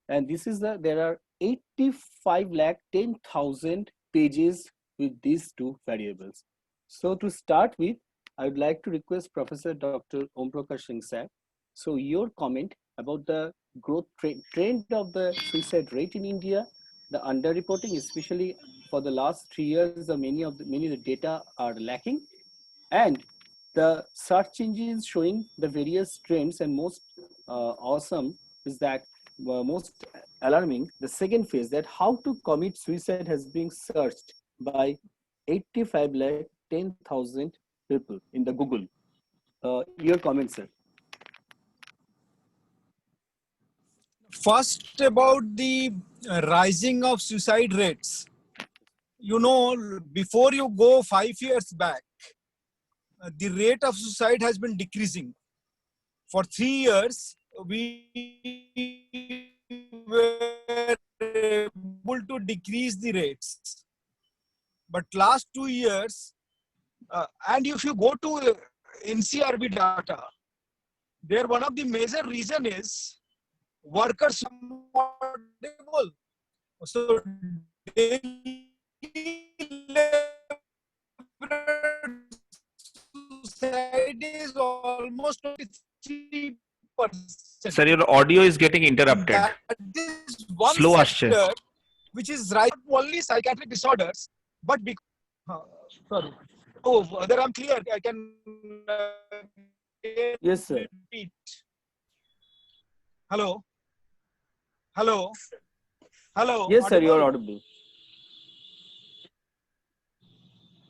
and this is there are 85 lakh 10,000 pages with these two variables. So to start with, I would like to request Professor Dr. Om Prakash Singh sir. So your comment about the growth trend of the suicide rate in India, the underreporting, especially for the last 3 years, many of the data are lacking, and the search engines showing the various trends, and most awesome is that most alarming, the second phase, that how to commit suicide has been searched by 85 lakh 10,000 people in the Google. Your comment, sir. First, about the rising of suicide rates. You know, before you go 5 years back, the rate of suicide has been decreasing. For 3 years, we were able to decrease the rates. But last 2 years, and if you go to NCRB data, there one of the major reason is workers affordable. So daily suicide is almost 23%. Sir, your audio is getting interrupted. That is one Slow sector Ashton. which is right only psychiatric disorders, but because sorry. Oh, whether I'm clear, I can Yes, sir. repeat. Hello. Hello. Hello. Yes, sir, you are Audible? audible.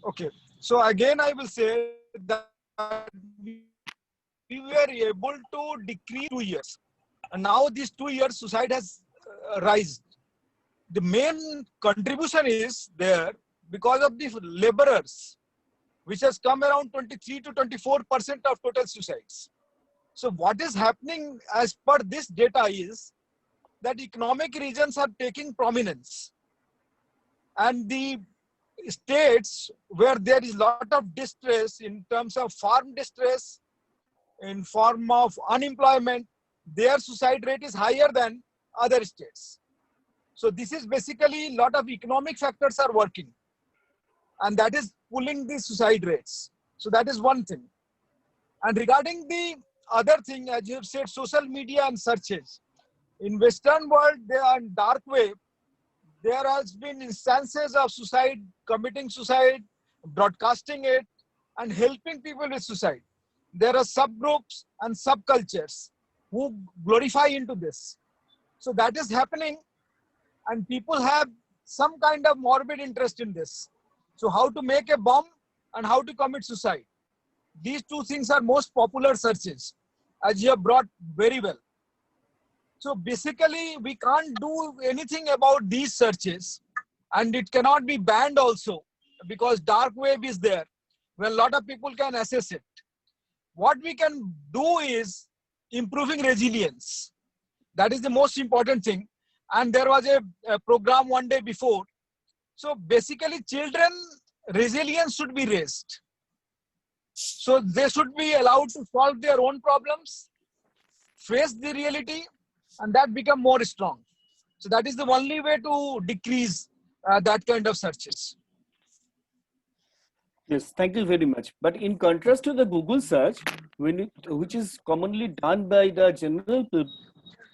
Okay. So again, I will say that we were able to decrease 2 years, and now these 2 years suicide has risen. The main contribution is there because of the laborers, which has come around 23 to 24% of total suicides. So what is happening as per this data is that economic regions are taking prominence, and the states where there is lot of distress in terms of farm distress, in form of unemployment, their suicide rate is higher than other states. So this is basically lot of economic factors are working, and that is pulling the suicide rates. So that is one thing. And regarding the other thing, as you have said, social media and searches. In Western world, they are in dark web. There has been instances of suicide, committing suicide, broadcasting it, and helping people with suicide. There are subgroups and subcultures who glorify into this. So that is happening, and people have some kind of morbid interest in this. So how to make a bomb and how to commit suicide. These two things are most popular searches, as you have brought very well. So basically, we can't do anything about these searches, and it cannot be banned also, because dark web is there where a lot of people can access it. What we can do is improving resilience. That is the most important thing. And there was a program one day before So basically, children resilience should be raised. So they should be allowed to solve their own problems, face the reality, and that become more strong. So that is the only way to decrease that kind of searches. Yes, thank you very much. But in contrast to the Google search, which is commonly done by the general people,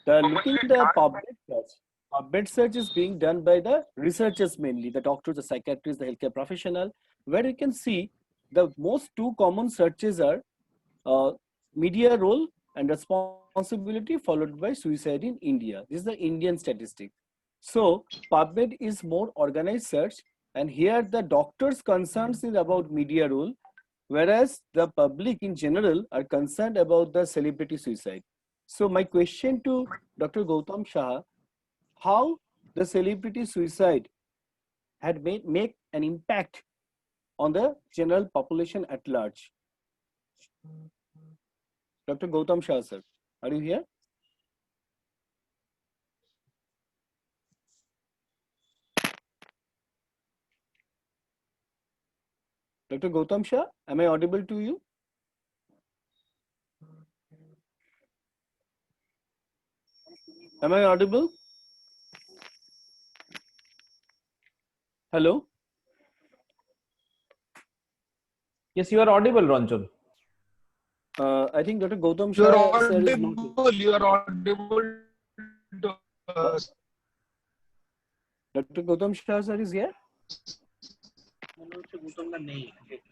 looking the PubMed search is being done by the researchers mainly, the doctors, the psychiatrists, the healthcare professional, where you can see the most two common searches are media role and responsibility followed by suicide in India. This is the Indian statistic. So PubMed is more organized search, and here the doctor's concerns is about media role, whereas the public in general are concerned about the celebrity suicide. So my question to Dr. Gautam Shah, how the celebrity suicide had make an impact on the general population at large? Dr. Gautam Shah, sir, are you here? Dr. Gautam Shah, am I audible to you? Am I audible? Hello? Yes, you are audible, Ranjan. I think Dr. Gautam You are Shah sir is not here. audible. You are audible. To us. Dr. Gautam Shah sir is here?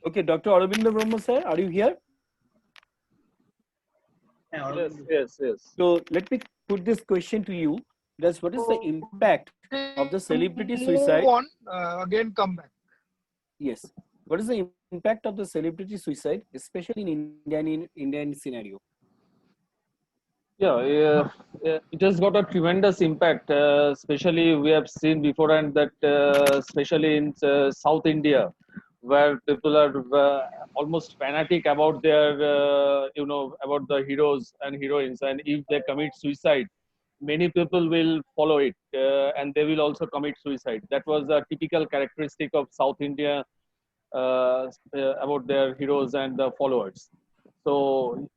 Okay, Dr. Aurobindo Brahma sir, are you here? Yes. So let me put this question to you. That's what is the impact of the celebrity suicide? Move on, again come back. Yes. What is the impact of the celebrity suicide, especially in Indian scenario? Yeah, it has got a tremendous impact. Especially we have seen before, and that especially in South India, where people are almost fanatic about their, about the heroes and heroines, and if they commit suicide, many people will follow it, and they will also commit suicide. That was a typical characteristic of South India about their heroes and the followers. So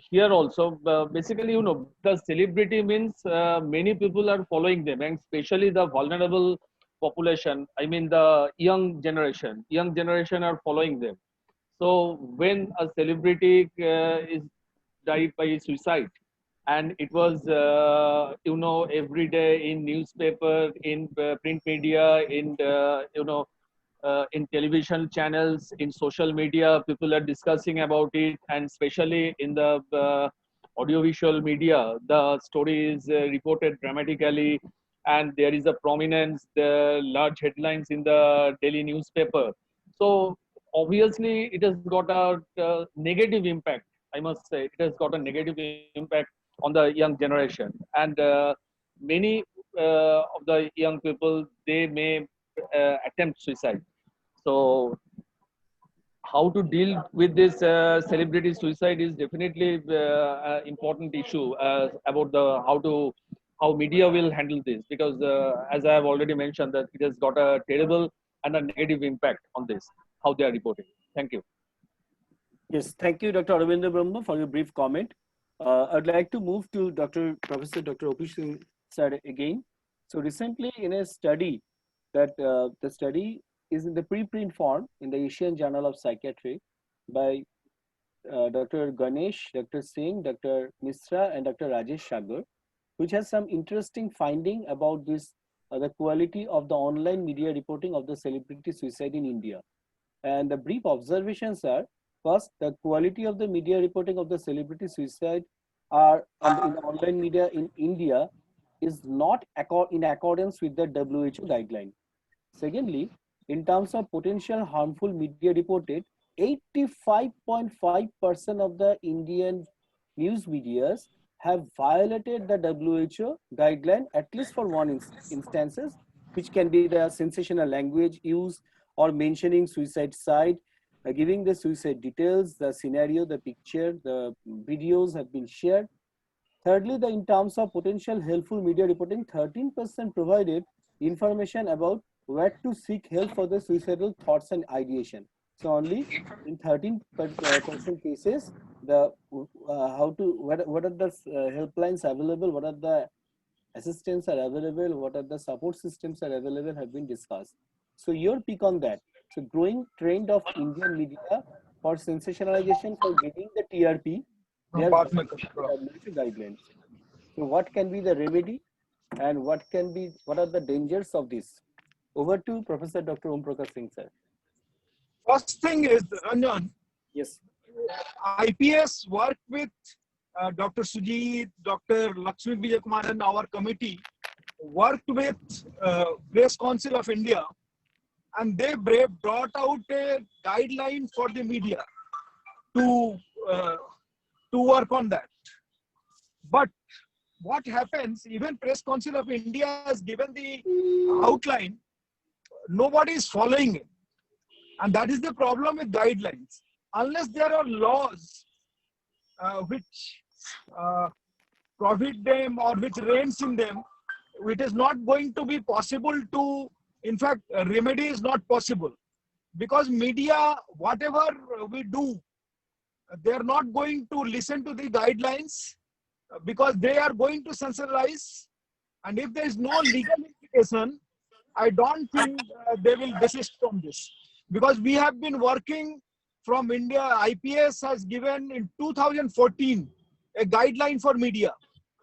here also, basically, the celebrity means many people are following them, and especially the vulnerable population. I mean, the young generation are following them. So when a celebrity is died by suicide, and it was every day in newspaper, in print media, in television channels, in social media, people are discussing about it, and especially in the audiovisual media, the story is reported dramatically, and there is a prominence, the large headlines in the daily newspaper. So obviously, it has got a negative impact. I must say, it has got a negative impact on the young generation, and many of the young people, they may attempt suicide. So how to deal with this celebrity suicide is definitely an important issue about the how media will handle this, because as I have already mentioned, that it has got a terrible and a negative impact on this, how they are reporting. Thank you. Yes, thank you, Dr. Aurobindo Brahma, for your brief comment. I'd like to move to Professor Dr. Opish Singh sir again. So recently in a study that the study is in the preprint form in the Asian Journal of Psychiatry by Dr. Ganesh, Dr. Singh, Dr. Misra, and Dr. Rajesh Sagar, which has some interesting finding about this the quality of the online media reporting of the celebrity suicide in India. And the brief observations are: first, the quality of the media reporting of the celebrity suicide are in the online media in India is not in accordance with the WHO guideline. Secondly, in terms of potential harmful media reported, 85.5% of the Indian news medias have violated the WHO guideline at least for one instances, which can be the sensational language use or mentioning suicide site, giving the suicide details, the scenario, the picture, the videos have been shared. Thirdly, in terms of potential helpful media reporting, 13% provided information about where to seek help for the suicidal thoughts and ideation. So only in 13% cases, the what are the helplines available, what are the assistants are available, what are the support systems are available have been discussed. So your pick on that. So growing trend of Indian media for sensationalization for getting the TRP, they are WHO guidelines. So what can be the remedy and what are the dangers of this? Over to Professor Dr. Om Prakash Singh, sir. First thing is, Ranjan, Yes. IPS work with Dr. Sujit, Dr. Lakshmi Vijay Kumar and our committee worked with Press Council of India, and they brought out a guideline for the media to work on that. But what happens, even Press Council of India has given the outline, nobody is following it. And that is the problem with guidelines. Unless there are laws which profit them or which reins in them, it is not going to be possible to, in fact, remedy is not possible. Because media, whatever we do, they are not going to listen to the guidelines because they are going to sensationalize. And if there is no legal implication, I don't think they will desist from this. Because we have been working from India, IPS has given in 2014 a guideline for media.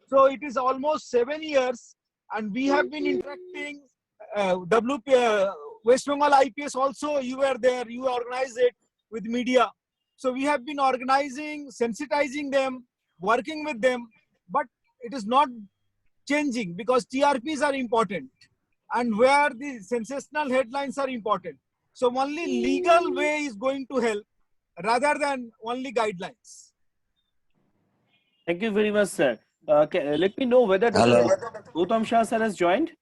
So it is almost 7 years, and we have been interacting. West Bengal IPS also, you were there, you organized it with media. So we have been organizing, sensitizing them, working with them, but it is not changing because TRPs are important and where the sensational headlines are important. So only legal way is going to help rather than only guidelines. Thank you very much, sir. Let me know whether Hello. Gautam Shah sir has joined.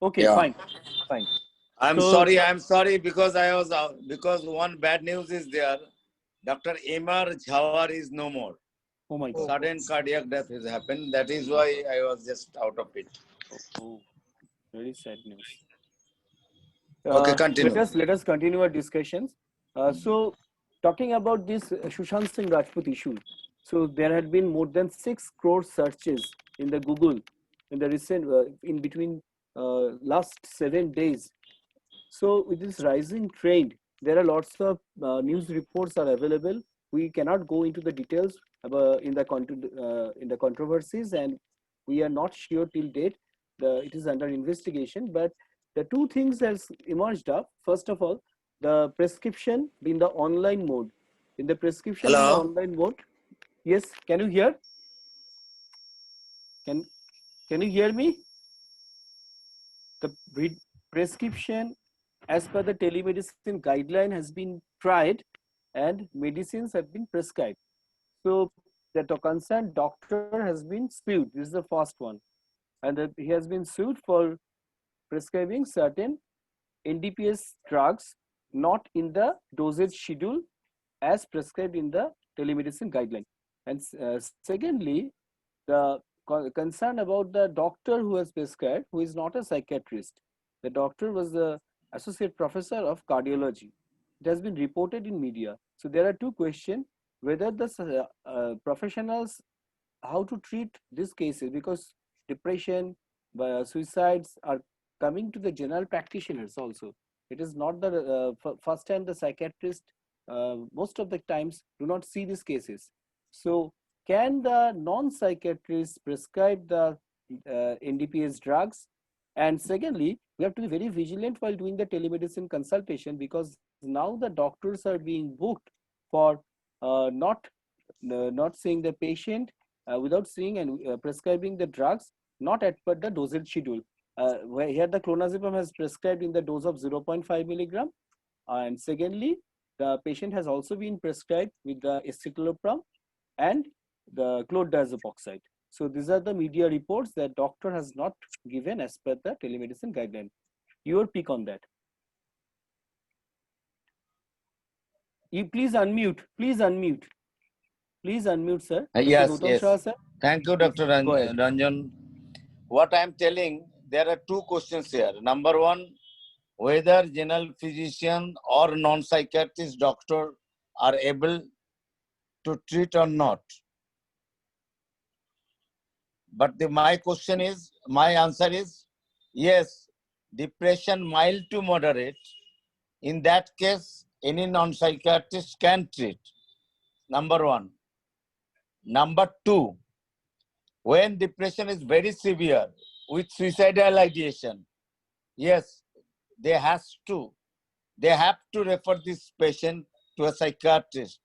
Okay, Yeah. fine. I'm So- sorry because I was out, because one bad news is there. Dr. Emar Jhawar is no more. Oh my God. Sudden cardiac death has happened. That is why I was just out of it. Oh, very sad news. Okay, continue. Let us continue our discussions. So, talking about this Sushant Singh Rajput issue, so there had been more than 6 crore searches in the Google in the recent in between last 7 days. So, with this rising trend, there are lots of news reports are available. We cannot go into the details about in the controversies, and we are not sure till date. It is under investigation, but the two things has emerged up. First of all, the prescription in the online mode. In the prescription in the Hello? online mode. Yes, can you hear? Can you hear me? The prescription as per the telemedicine guideline has been tried and medicines have been prescribed. So the concerned doctor has been sued. This is the first one. And he has been sued for prescribing certain NDPS drugs not in the dosage schedule as prescribed in the telemedicine guideline. And secondly, the concern about the doctor who has prescribed, who is not a psychiatrist. The doctor was the associate professor of cardiology. It has been reported in media. So there are two questions, whether the professionals, how to treat these cases, because depression, suicides are coming to the general practitioners also. It is not the first time the psychiatrist, most of the times, do not see these cases. So can the non-psychiatrists prescribe the NDPS drugs? And secondly, we have to be very vigilant while doing the telemedicine consultation, because now the doctors are being booked for not seeing the patient without seeing and prescribing the drugs not at per the dosage schedule. Where here the clonazepam has prescribed in the dose of 0.5 milligram, and secondly, the patient has also been prescribed with the escitalopram and the chlordiazepoxide. So these are the media reports that doctor has not given as per the telemedicine guideline. Your pick on that. You please unmute. Please unmute. Please unmute, sir. Yes, Gautam yes. Shah, sir. Thank you, Dr. Yes, go ahead. Ranjan. What I am telling, there are two questions here. Number one, whether general physician or non-psychiatrist doctor are able to treat or not. But my answer is, yes, depression mild to moderate. In that case, any non-psychiatrist can treat. Number one. Number two, when depression is very severe with suicidal ideation, yes, they have to refer this patient to a psychiatrist,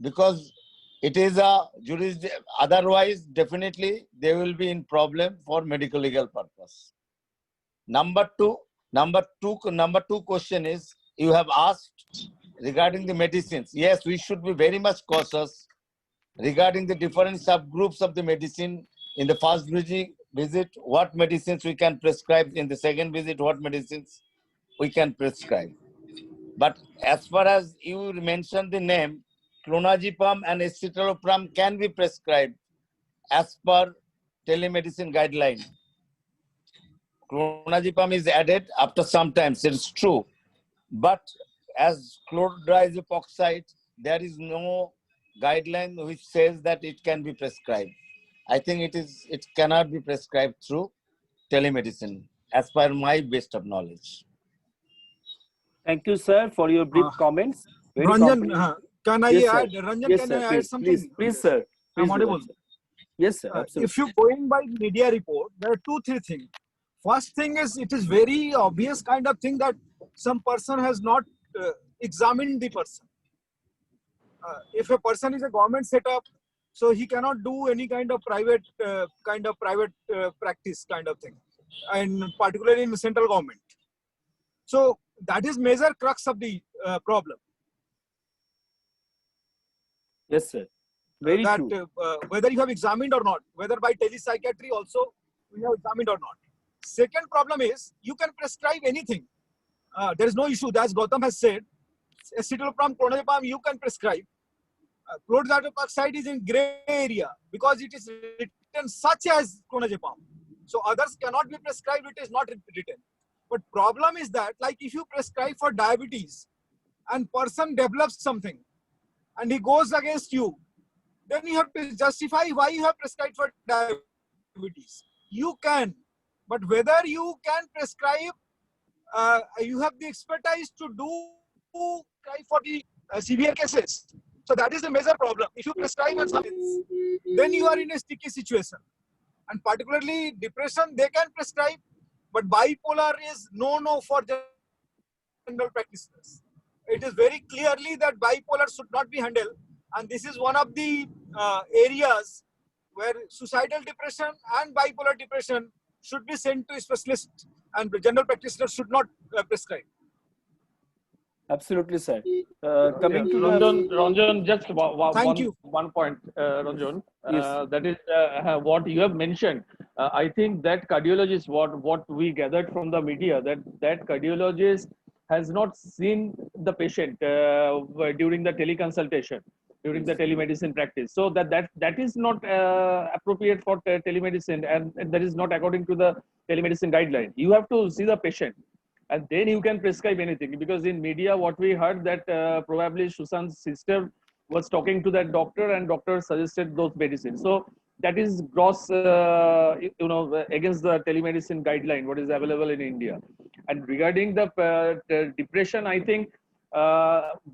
because it is a jurisdiction. Otherwise, definitely they will be in problem for medical legal purpose. Number two question is, you have asked regarding the medicines. Yes, we should be very much cautious regarding the different subgroups of the medicine. In the first visit, what medicines we can prescribe. In the second visit, what medicines we can prescribe. But as far as you mentioned the name, clonazepam and escitalopram can be prescribed as per telemedicine guideline. Clonazepam is added after some time, it's true. But as chlordiazepam oxide, there is no guideline which says that it can be prescribed. I think it cannot be prescribed through telemedicine, as per my best of knowledge. Thank you, sir, for your brief comments. Very Ranjan, comprehensive. can I Yes, sir. add? Ranjan, Yes, can sir. I add Please, something? please, sir. I'm Please do audible. that, sir. Yes, sir. Absolutely. If you going by media report, there are 2-3 things. First thing is, it is very obvious kind of thing that some person has not examined the person. If a person is a government setup, so he cannot do any kind of private practice kind of thing, and particularly in the central government. So that is major crux of the problem. Yes, sir. Very that true. Whether you have examined or not, whether by telepsychiatry also you have examined or not. Second problem is, you can prescribe anything. There is no issue. As Gautam has said, escitalopram, clonazepam, you can prescribe. Chlordiazepam oxide is in gray area because it is written such as clonazepam. So others cannot be prescribed, it is not written. But problem is that, like if you prescribe for diabetes and person develops something and he goes against you, then you have to justify why you have prescribed for diabetes. You can, but whether you can prescribe, you have the expertise to do for the severe cases. So that is the major problem. If you prescribe on something, then you are in a sticky situation. And particularly depression, they can prescribe, but bipolar is no for general practitioners. It is very clearly that bipolar should not be handled, and this is one of the areas where suicidal depression and bipolar depression should be sent to a specialist, and the general practitioner should not prescribe. Absolutely, sir. Coming to Ranjan, just Thank you. one point, Ranjan. Yes. That is what you have mentioned. I think that cardiologist, what we gathered from the media, that cardiologist has not seen the patient during the teleconsultation, during the telemedicine practice. So that is not appropriate for telemedicine, and that is not according to the telemedicine guideline. You have to see the patient, and then you can prescribe anything. Because in media, what we heard that probably Sushant's sister was talking to that doctor, and doctor suggested those medicines. So that is gross, against the telemedicine guideline, what is available in India. And regarding the depression, I think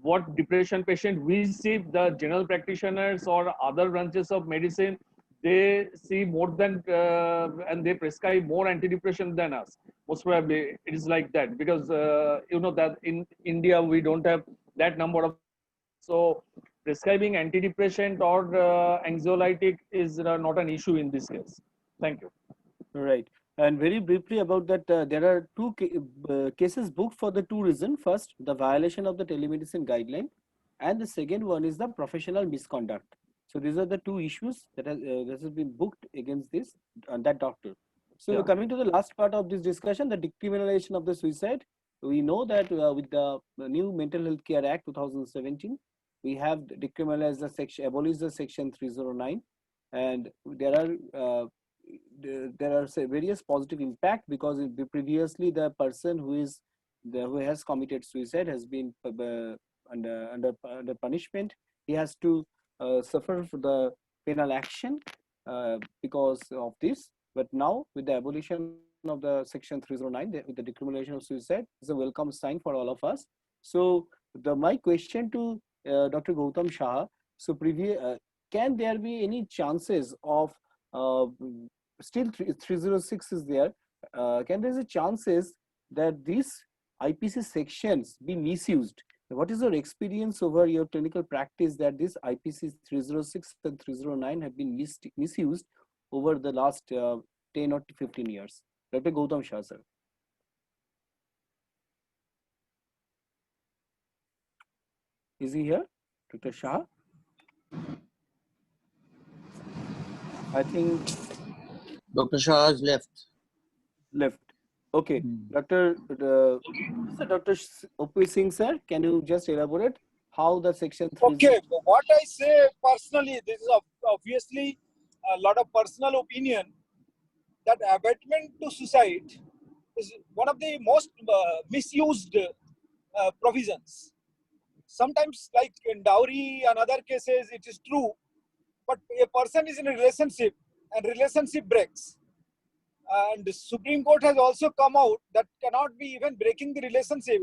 what depression patient we see, the general practitioners or other branches of medicine, they see more than and they prescribe more antidepressant than us. Most probably it is like that, because that in India we don't have that number of. So prescribing antidepressant or anxiolytic is not an issue in this case. Thank you. Right. And very briefly about that, there are two cases booked for the two reasons. First, the violation of the telemedicine guideline, and the second one is the professional misconduct. So these are the two issues that has been booked against this that doctor. So Yeah. coming to the last part of this discussion, the decriminalization of the suicide. We know that with the new Mental Health Care Act 2017, we have decriminalized the section, abolished the section 309, and there are there are various positive impact, because previously the person who has committed suicide has been under punishment. He has to suffer for the penal action because of this. But now, with the abolition of the section 309, with the decriminalization of suicide, is a welcome sign for all of us. So my question to Dr. Gautam Shah, so can there be any chances of still 306 is there, can there be chances that these IPC sections be misused? What is your experience over your clinical practice that this IPC 306 and 309 have been misused over the last 10 or 15 years? Dr. Gautam Shah, sir. Is he here, Dr. Shah? I think Dr. Shah has left. Okay, Dr. O.P. Singh, sir, can you just elaborate how the section 3? Okay, what I say personally, this is obviously a lot of personal opinion, that abatement to suicide is one of the most misused provisions. Sometimes, like in dowry and other cases, it is true, but a person is in a relationship and relationship breaks. And the Supreme Court has also come out that cannot be, even breaking the relationship,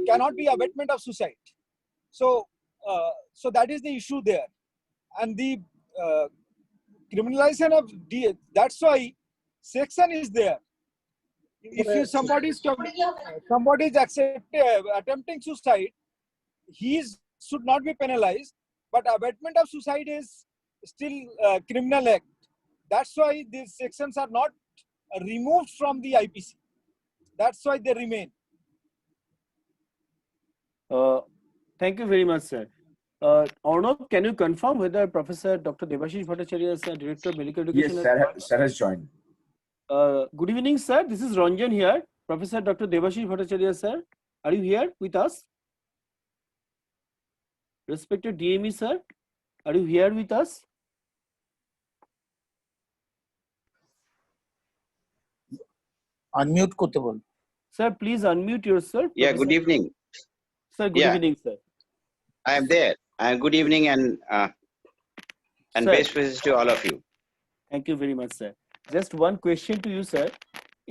cannot be abatement of suicide. So, so that is the issue there. And the criminalization of that's why section is there. If somebody is attempting suicide, should not be penalized, but abatement of suicide is still criminal act. That's why these sections are not removed from the IPC. That's why they remain. Thank you very much, sir. Arnav, can you confirm whether Professor Dr. Debashish Bhattacharya is Director of Medical Education? Yes, sir has joined. Good evening, sir. This is Ranjan here. Professor Dr. Debashish Bhattacharya, sir. Are you here with us? Respected DME, sir. Are you here with us? Unmute করতে বল. Sir, please unmute yourself. Yeah, Professor. good evening. Sir, good evening, sir. I am there. Good evening and Sir. best wishes to all of you. Thank you very much, sir. Just one question to you, sir.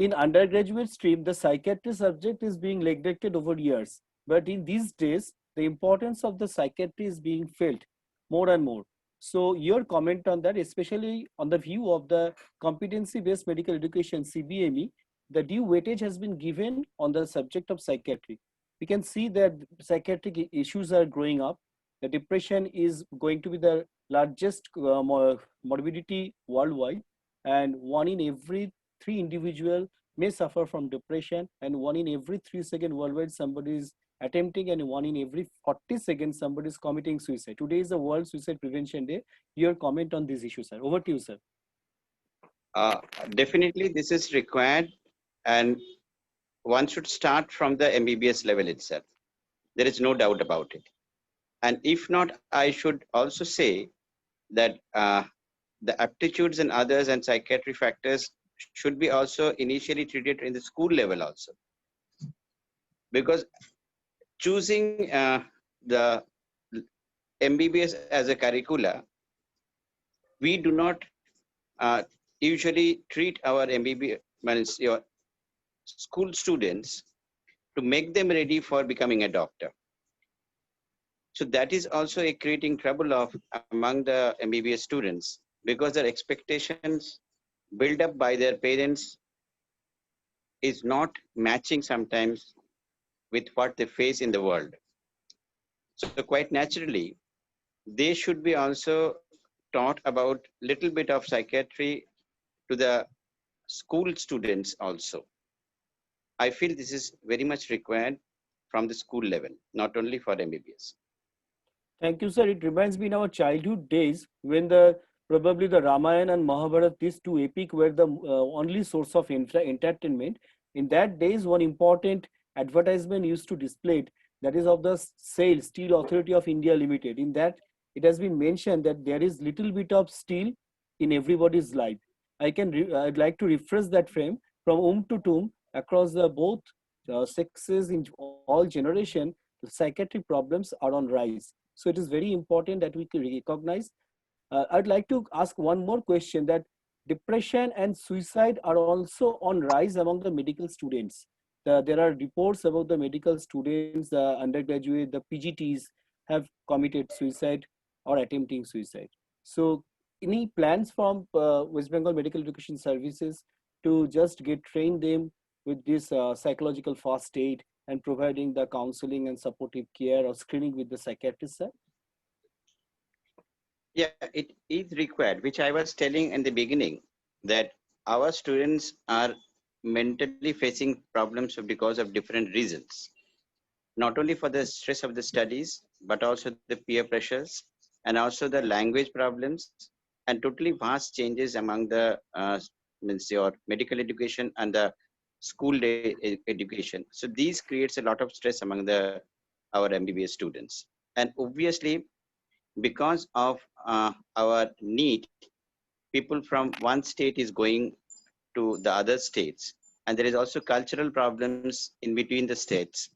In undergraduate stream, the psychiatry subject is being neglected over years. But in these days, the importance of the psychiatry is being felt more and more. So your comment on that, especially on the view of the competency-based medical education, CBME, the due weightage has been given on the subject of psychiatry. We can see that psychiatric issues are growing up. The depression is going to be the largest morbidity worldwide, and 1 in every 3 individual may suffer from depression, and 1 in every 3 seconds worldwide somebody is attempting, and 1 in every 40 seconds somebody is committing suicide. Today is the World Suicide Prevention Day. Your comment on this issue, sir. Over to you, sir. Definitely this is required, and one should start from the MBBS level itself. There is no doubt about it. And if not, I should also say that the aptitudes and others and psychiatry factors should be also initially treated in the school level also. Because choosing the MBBS as a curricula, we do not usually treat our MBBS, your school students, to make them ready for becoming a doctor. So that is also creating trouble among the MBBS students, because their expectations built up by their parents is not matching sometimes with what they face in the world. So quite naturally, they should be also taught about little bit of psychiatry to the school students also. I feel this is very much required from the school level, not only for MBBS. Thank you, sir. It reminds me in our childhood days when probably the Ramayana and Mahabharata, these two epic were the only source of entertainment. In that days, one important advertisement used to display it, that is of the SAIL, Steel Authority of India Limited. In that, it has been mentioned that there is little bit of steel in everybody's life. I'd like to refresh that frame from womb to tomb across the both sexes in all generation. The psychiatric problems are on rise. So it is very important that we can recognize. I'd like to ask one more question, that depression and suicide are also on rise among the medical students. There are reports about the medical students, the undergraduate, the PGTs have committed suicide or attempting suicide. So any plans from West Bengal Medical Education Services to just get train them with this psychological first aid and providing the counseling and supportive care or screening with the psychiatrist, sir? Yeah, it is required, which I was telling in the beginning, that our students are mentally facing problems because of different reasons, not only for the stress of the studies, but also the peer pressures and also the language problems and totally vast changes among the means your medical education and the school day education. So these creates a lot of stress among the our MBBS students. And obviously, because of our need, people from one state is going to the other states, and there is also cultural problems in between the states,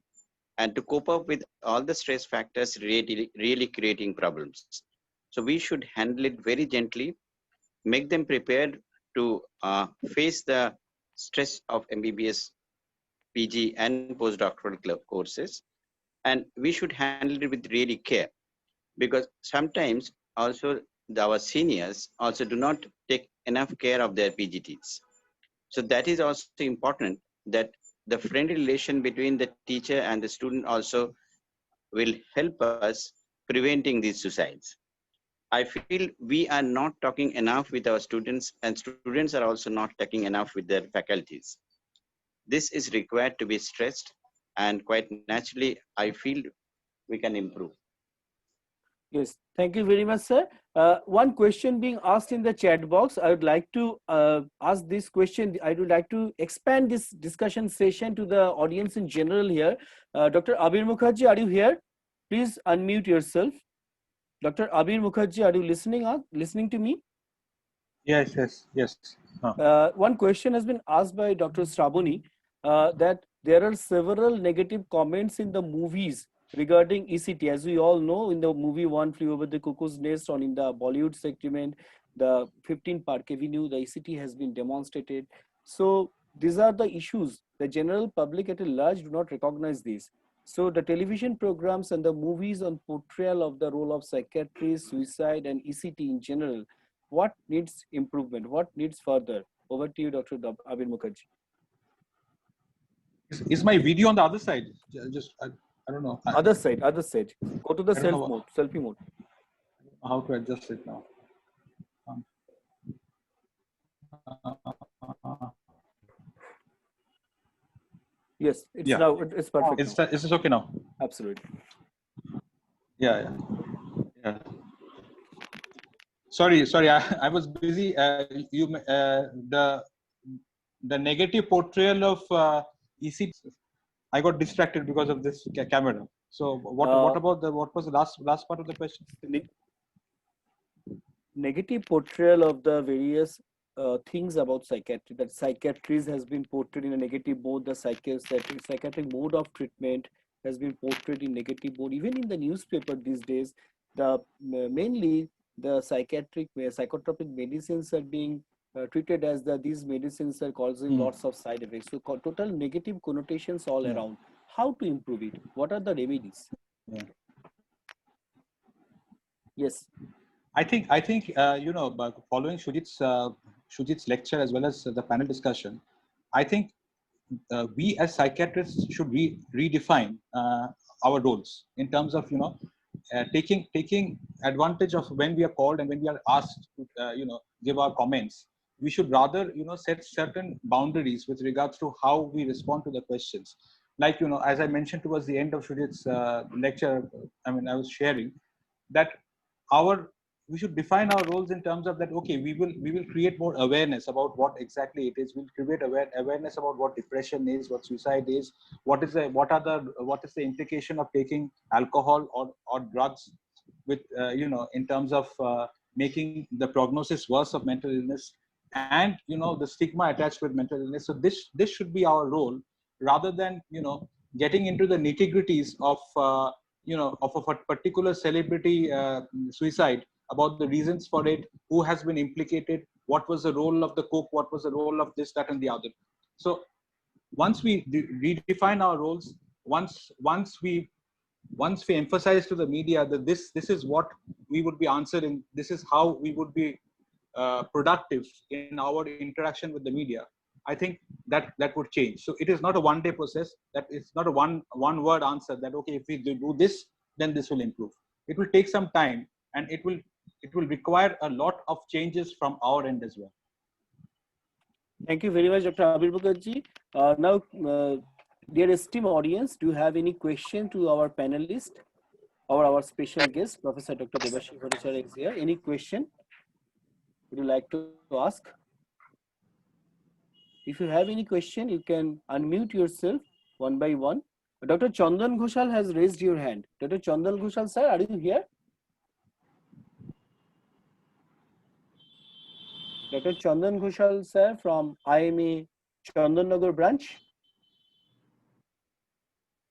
and to cope up with all the stress factors really creating problems. So we should handle it very gently, make them prepared to face the stress of MBBS, PG and postdoctoral courses, and we should handle it with really care, because sometimes also our seniors also do not take enough care of their PGTs. So that is also important, that the friendly relation between the teacher and the student also will help us preventing these suicides. I feel we are not talking enough with our students, and students are also not talking enough with their faculties. This is required to be stressed, and quite naturally, I feel we can improve. Yes, thank you very much, sir. One question being asked in the chat box. I would like to ask this question. I would like to expand this discussion session to the audience in general here. Dr. Abir Mukherjee, are you here? Please unmute yourself. Dr. Abir Mukherjee, are you listening to me? Yes. One question has been asked by Dr. Straboni, that there are several negative comments in the movies regarding ECT. As we all know, in the movie One Flew Over the Cuckoo's Nest, or in the Bollywood segment, the 15 Park Avenue, the ECT has been demonstrated. So these are the issues. The general public at large do not recognize these. So the television programs and the movies on portrayal of the role of psychiatry, suicide, and ECT in general, what needs improvement? What needs further? Over to you, Dr. Abir Mukherjee. Is my video on the other side? I don't know. Other side. Go to the selfie mode. How to adjust it now? Yes, it's Yeah. now. It's perfect. Is this okay now? Absolutely. Yeah. Sorry. I was busy. The negative portrayal of ECT. I got distracted because of this camera. So what was the last part of the question? Negative portrayal of the various things about psychiatry. That psychiatry has been portrayed in a negative mode. The psychiatric mode of treatment has been portrayed in negative mode. Even in the newspaper these days, mainly the psychotropic medicines are being treated as these medicines are causing lots of side effects. So total negative connotations all around. How to improve it? What are the remedies? Yes. I think following Shujit's lecture as well as the panel discussion, I think we as psychiatrists should redefine our roles in terms of taking advantage of when we are called and when we are asked to give our comments. We should rather set certain boundaries with regards to how we respond to the questions. Like as I mentioned towards the end of Shujit's lecture, I was sharing that we should define our roles in terms of that. Okay, we will create more awareness about what exactly it is. We'll create awareness about what depression is, what suicide is, what is the implication of taking alcohol or drugs with in terms of making the prognosis worse of mental illness. and the stigma attached with mental illness. So this should be our role, rather than getting into the nitty-gritties of of a particular celebrity suicide, about the reasons for it, who has been implicated, what was the role of the cook, what was the role of this, that, and the other. So once we redefine our roles, once we emphasize to the media that this is what we would be answering, this is how we would be productive in our interaction with the media, I think that would change. So it is not a one-day process. That it's not a one-word answer that okay, if we do this, then this will improve. It will take some time, and it will require a lot of changes from our end as well. Thank you very much, Dr. Abir Mukherjee. Now, dear esteemed audience, do you have any question to our panelist or our special guest, Professor Dr. Debashish Bhattacharya is here? Any question would you like to ask? If you have any question, you can unmute yourself one by one. Dr. Chandan Ghoshal has raised your hand. Dr. Chandan Ghoshal, sir, are you here? Dr. Chandan Ghoshal, sir, from IMA Chandannagar branch.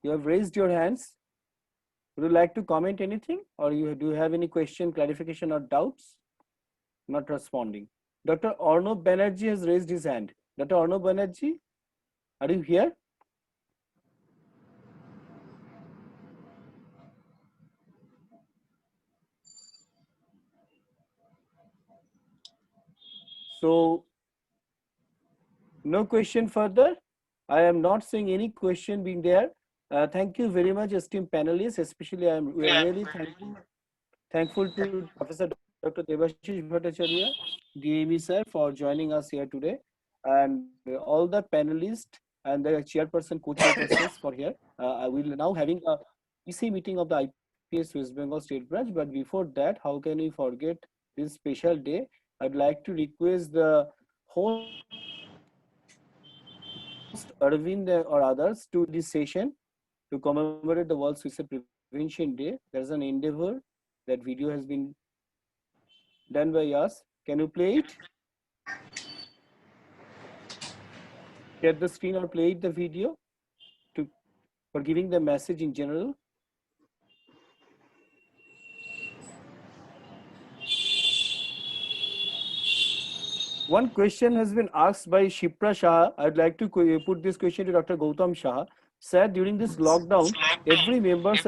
You have raised your hands. Would you like to comment anything, or do you have any question, clarification, or doubts? Not responding. Dr. Arnab Banerjee has raised his hand. Dr. Arnab Banerjee, are you here? So, no question further. I am not seeing any question being there. Thank you very much, esteemed panelists. Especially, we are really thankful to Professor Dr. Debashish Bhattacharya, DAV sir, for joining us here today, and all the panelists and the chairperson, co-chairpersons for here. I will now having a EC meeting of the IPS West Bengal State Branch. But before that, how can we forget this special day? I'd like to request the host Arvind or others to this session to commemorate the World Suicide Prevention Day. There's an endeavor. That video has been done by us. Can you play it? Share the screen or play the video for giving the message in general. One question has been asked by Shipra Shah. I'd like to put this question to Dr. Gautam Shah. Sir, during this lockdown, every members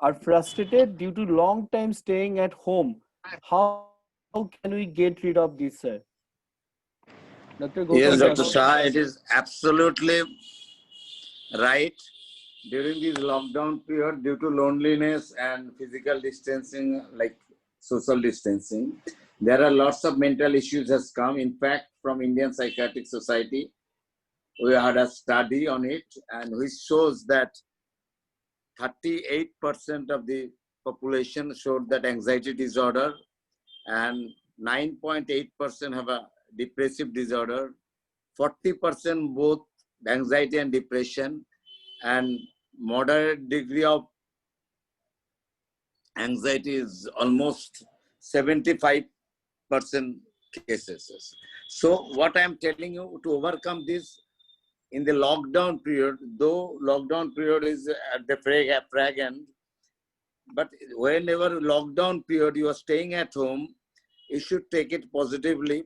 are frustrated due to long time staying at home. How can we get rid of this, sir? Dr. Gautam Yes, Dr. Shah. Shah, it is absolutely right. During this lockdown period, due to loneliness and physical distancing, like social distancing, there are lots of mental issues has come. In fact, from Indian Psychiatric Society, we had a study on it, and which shows that 38% of the population showed that anxiety disorder, and 9.8% have a depressive disorder, 40% both anxiety and depression, and moderate degree of anxiety is almost 75% cases. So what I am telling you, to overcome this in the lockdown period, though lockdown period is at the frag end, but whenever lockdown period you are staying at home, you should take it positively.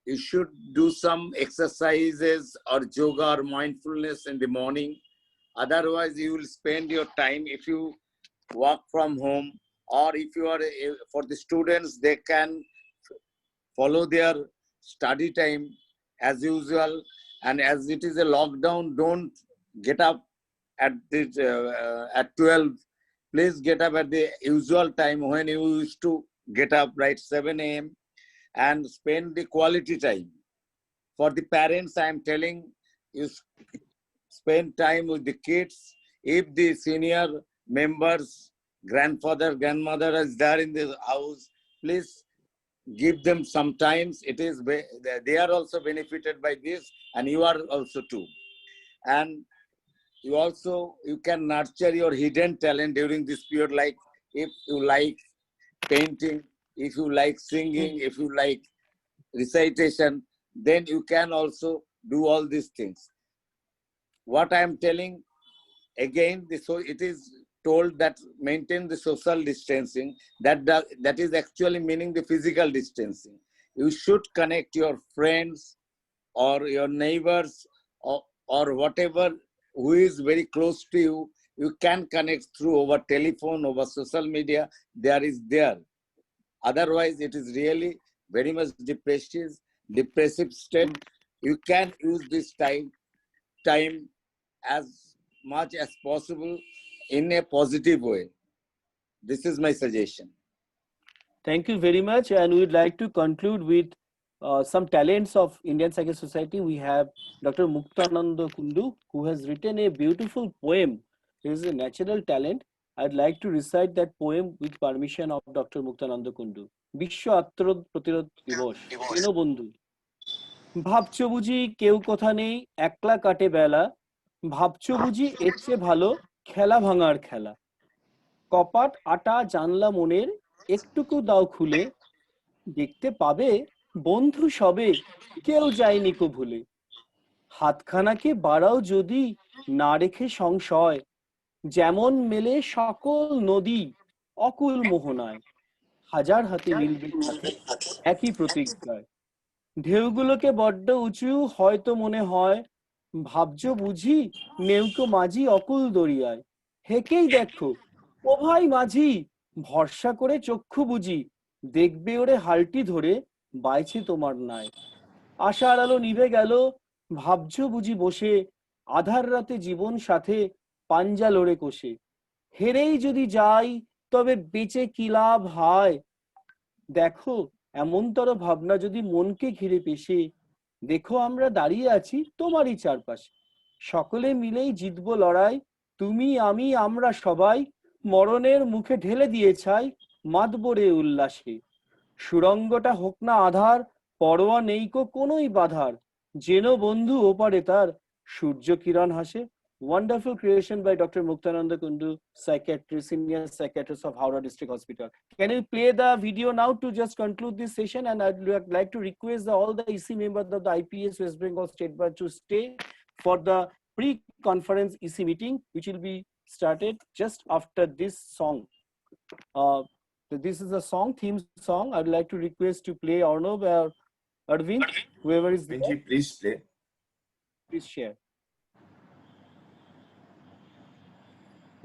You should do some exercises or yoga or mindfulness in the morning. Otherwise, you will spend your time, if you work from home, or if you are, for the students, they can follow their study time as usual. And as it is a lockdown, don't get up at 12. Please get up at the usual time when you used to get up, right, 7 a.m. and spend the quality time. For the parents, I am telling you, spend time with the kids. If the senior members, grandfather, grandmother is there in the house, please give them some time. They are also benefited by this, and you are also too. And you can nurture your hidden talent during this period, like if you like painting, if you like singing, if you like recitation, then you can also do all these things. What I am telling again, so it is told that maintain the social distancing. That is actually meaning the physical distancing. You should connect your friends or your neighbors or whatever who is very close to you. You can connect through over telephone, over social media. There. Otherwise, it is really very much depressive state. You can use this time as much as possible in a positive way. This is my suggestion. Thank you very much. And we'd like to conclude with some talents of Indian Psychiatric Society. We have Dr. Muktananda Kundu, who has written a beautiful poem. He is a natural talent. I'd like to recite that poem with permission of Dr. Muktananda Kundu. বিশ্ব আত্মপ্রতিরোধ দিবস। কেন বন্ধু ভাবছো বুঝি কেউ কথা নেই, একলা কাটে বেলা, ভাবছো বুঝি এর চেয়ে ভালো খেলা ভাঙার খেলা, কপাট আটা জানলা মনের একটুকু দাও খুলে, দেখতে পাবে বন্ধু সবে কেউ যায়নি কো ভুলে, হাতখানাকে বাড়াও যদি না রেখে সংশয়, যেমন মেলে সকল নদী অকুল মোহনায়, হাজার হাতে মিলবে একই প্রতিজ্ঞায়, ঢেউগুলোকে বড্ড উঁচু হয়তো মনে হয়, ভাবছো বুঝি নেউকো মাঝি অকুল দরিয়ায়, হেকেই দেখো ও ভাই মাঝি ভরসা করে চক্ষু বুঝি, দেখবে ওরে হালটি ধরে বাইছে তোমার নাই, আশার আলো নিভে গেল ভাবছো বুঝি বসে, আধার রাতে জীবন সাথে পাঞ্জা লড়ে কষে, হেরেই যদি যাই তবে বেঁচে কি লাভ হয়, দেখো এমনতর ভাবনা যদি মনকে ঘিরে পেশে, দেখো আমরা দাঁড়িয়ে আছি তোমারই চারপাশে, সকলে মিলেই জিতবো লড়াই, তুমি আমি আমরা সবাই, মরণের মুখে ঢেলে দিয়ে ছাই মাতবো রে উল্লাসে, সুরঙ্গটা হোক না আধার, পরোয়া নেই কো কোনোই বাধার, যেন বন্ধু ওপারে তার সূর্য কিরণ হাসে। Wonderful creation by Dr. Muktananda Kundu, psychiatrist, senior psychiatrist of Howrah District Hospital. Can you play the video now to just conclude this session? And I'd like to request all the EC members of the IPS West Bengal State Branch to stay for the pre-conference EC meeting, which will be started just after this song. This is a song, theme song. I'd like to request to play Arnav or Arvind, whoever is there. Please play. Please share.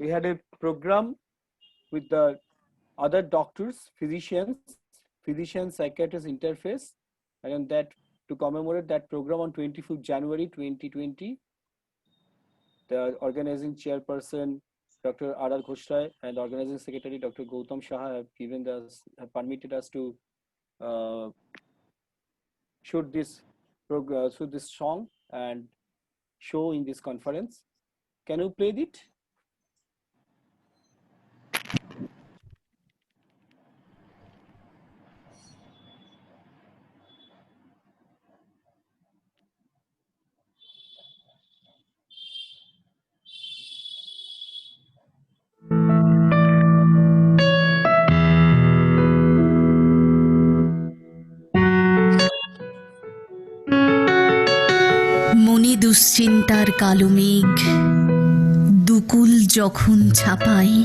We had a program with the other doctors, physicians, psychiatrists interface, and that to commemorate that program on 24th January 2020, the organizing chairperson, Dr. R.R. Ghoshrai, and organizing secretary, Dr. Gautam Shah, have permitted us to shoot this song and show in this conference. Can you play it? দুশ্চিন্তার কালো মেঘ দুকুল যখন ছাপায়,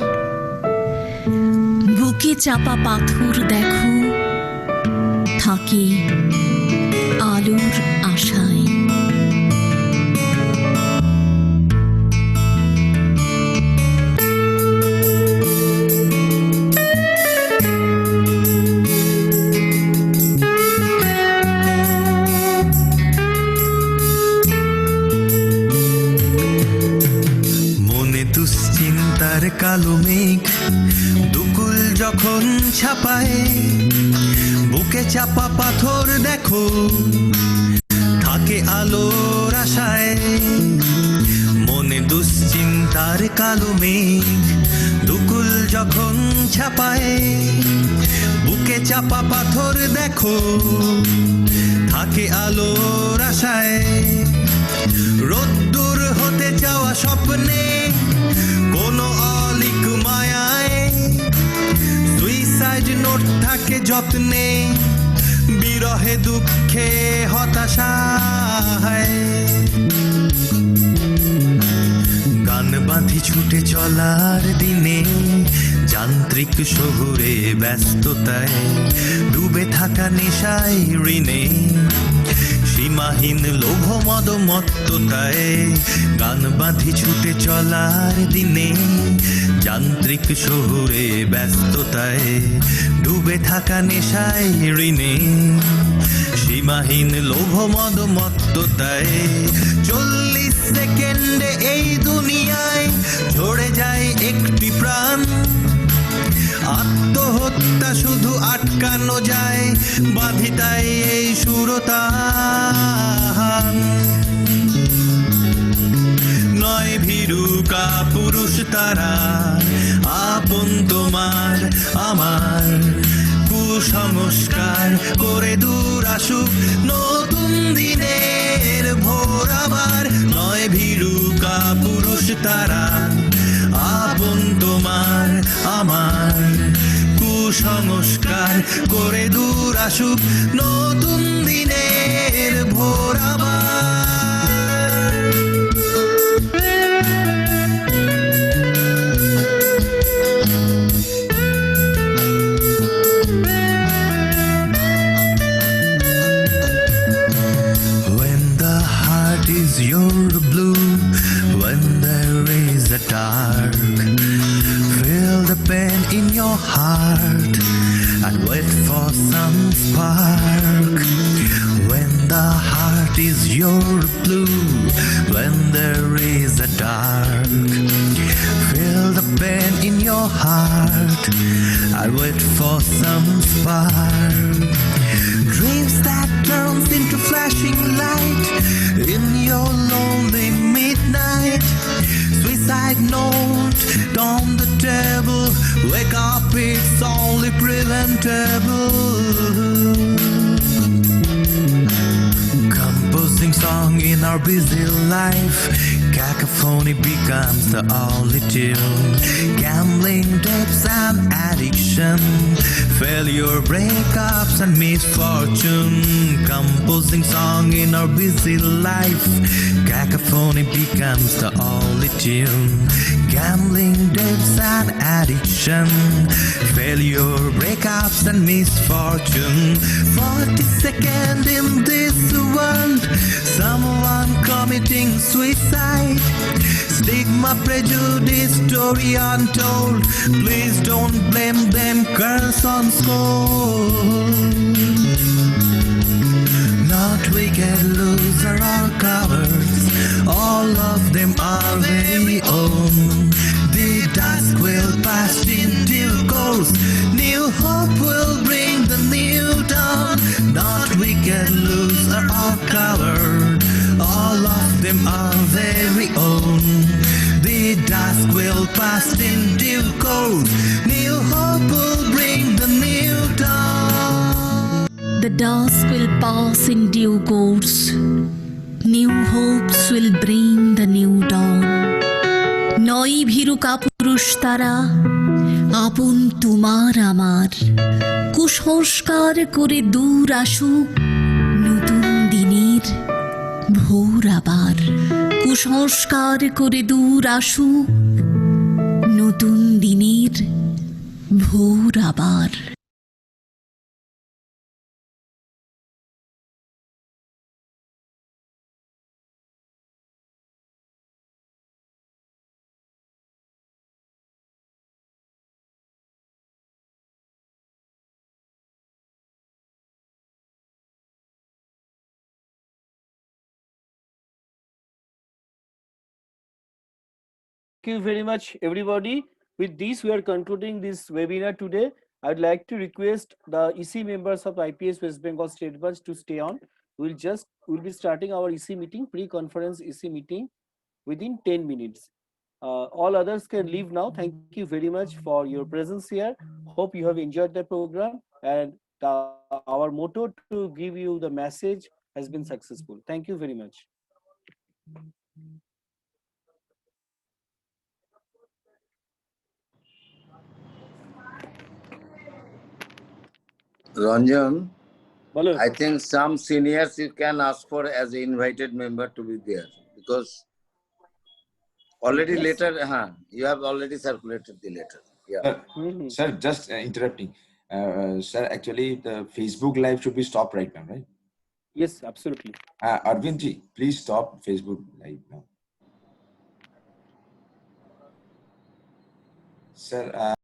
বুকে চাপা পাথর দেখো থাকে আলোর আশায়। কালো মেঘ দুকুল যখন ছাপায়, বুকে চাপা পাথর দেখো থাকে আলোর আশায়। মনে দুশ্চিন্তার কালো মেঘ দুকুল যখন ছাপায়, বুকে চাপা পাথর দেখো থাকে আলোর আশায়। রোদ্দুর হতে চাওয়া স্বপ্নে কোনো অলিক মায়ায়, সুইসাইড নোট থাকে যত্নে বিরহে দুঃখে হতাশায় গান বাঁধি ছুটে চলার দিনে যান্ত্রিক শহুরে ব্যস্ততায় ডুবে থাকা নেশায় ঋণে সীমাহীন লোভ মদ মত্ততায় গান বাঁধি ছুটে চলার দিনে যান্ত্রিক শহুরে ব্যস্ততায় ডুবে থাকা নেশায় ঋণে সীমাহীন লোভ মদ মত্ততায় 40 সেকেন্ডে এই দুনিয়ায় ঝরে যায় একটি প্রাণ আত্মহত্যা শুধু আটকানো যায় বাধিতায় এই সুরতান নয় ভীরু কাপুরুষ তারা আপন তোমার আমার কুসংস্কার করে দূর আসুক নতুন দিনের ভোর আবার নয় ভীরু কাপুরুষ তারা আপন তোমার আমার কুসংস্কার করে দূর আসুক নতুন দিনের ভোর আবার When the heart is your blue, when there is a dark, feel the pain in your heart and wait for some spark. When the heart is your blue, when there is a dark, feel the pain in your heart and wait for some spark. Dreams that turns into flashing light in your lonely midnight. Suicide note on the table. Wake up, it's only preventable. Composing song in our busy life. Cacophony becomes the only tune. Gambling, debts and addiction. Failure, breakups and misfortune. Composing song in our busy life. Cacophony becomes the only tune. Gambling, debts and addiction. Failure, breakups and misfortune. 42nd in this world. Someone committing suicide. Stigma, prejudice, story untold. Please don't blame them, curse on scold. Not wicked, loser or cowards. All of them are very own. The dusk will pass in due course. New hope will bring the new dawn. Not wicked, loser or coward. All of them are very own. The dusk will pass in due course. New hope will bring the new dawn. The dusk will pass in due course. New hopes will bring the new dawn. নয় ভীরু কাপুরুষ তারা আপন তোমার আমার কুসংস্কার করে দূর আসুক নতুন দিনের ভোর আবার কুসংস্কার করে দূর আসুক নতুন দিনের ভোর আবার Thank you very much, everybody. With this, we are concluding this webinar today. I'd like to request the EC members of IPS West Bengal State Branch to stay on. We'll be starting our EC meeting, pre-conference EC meeting within 10 minutes. All others can leave now. Thank you very much for your presence here. Hope you have enjoyed the program, and our motto to give you the message has been successful. Thank you very much. Ranjan, Bolo. I think some seniors you can ask for as an invited member to be there because already Yes. letter, you have already circulated the letter. Yeah. Sir, just interrupting. Sir, actually, the Facebook Live should be stopped right now, right? Yes, absolutely. Arvind ji, please stop Facebook Live now. Sir,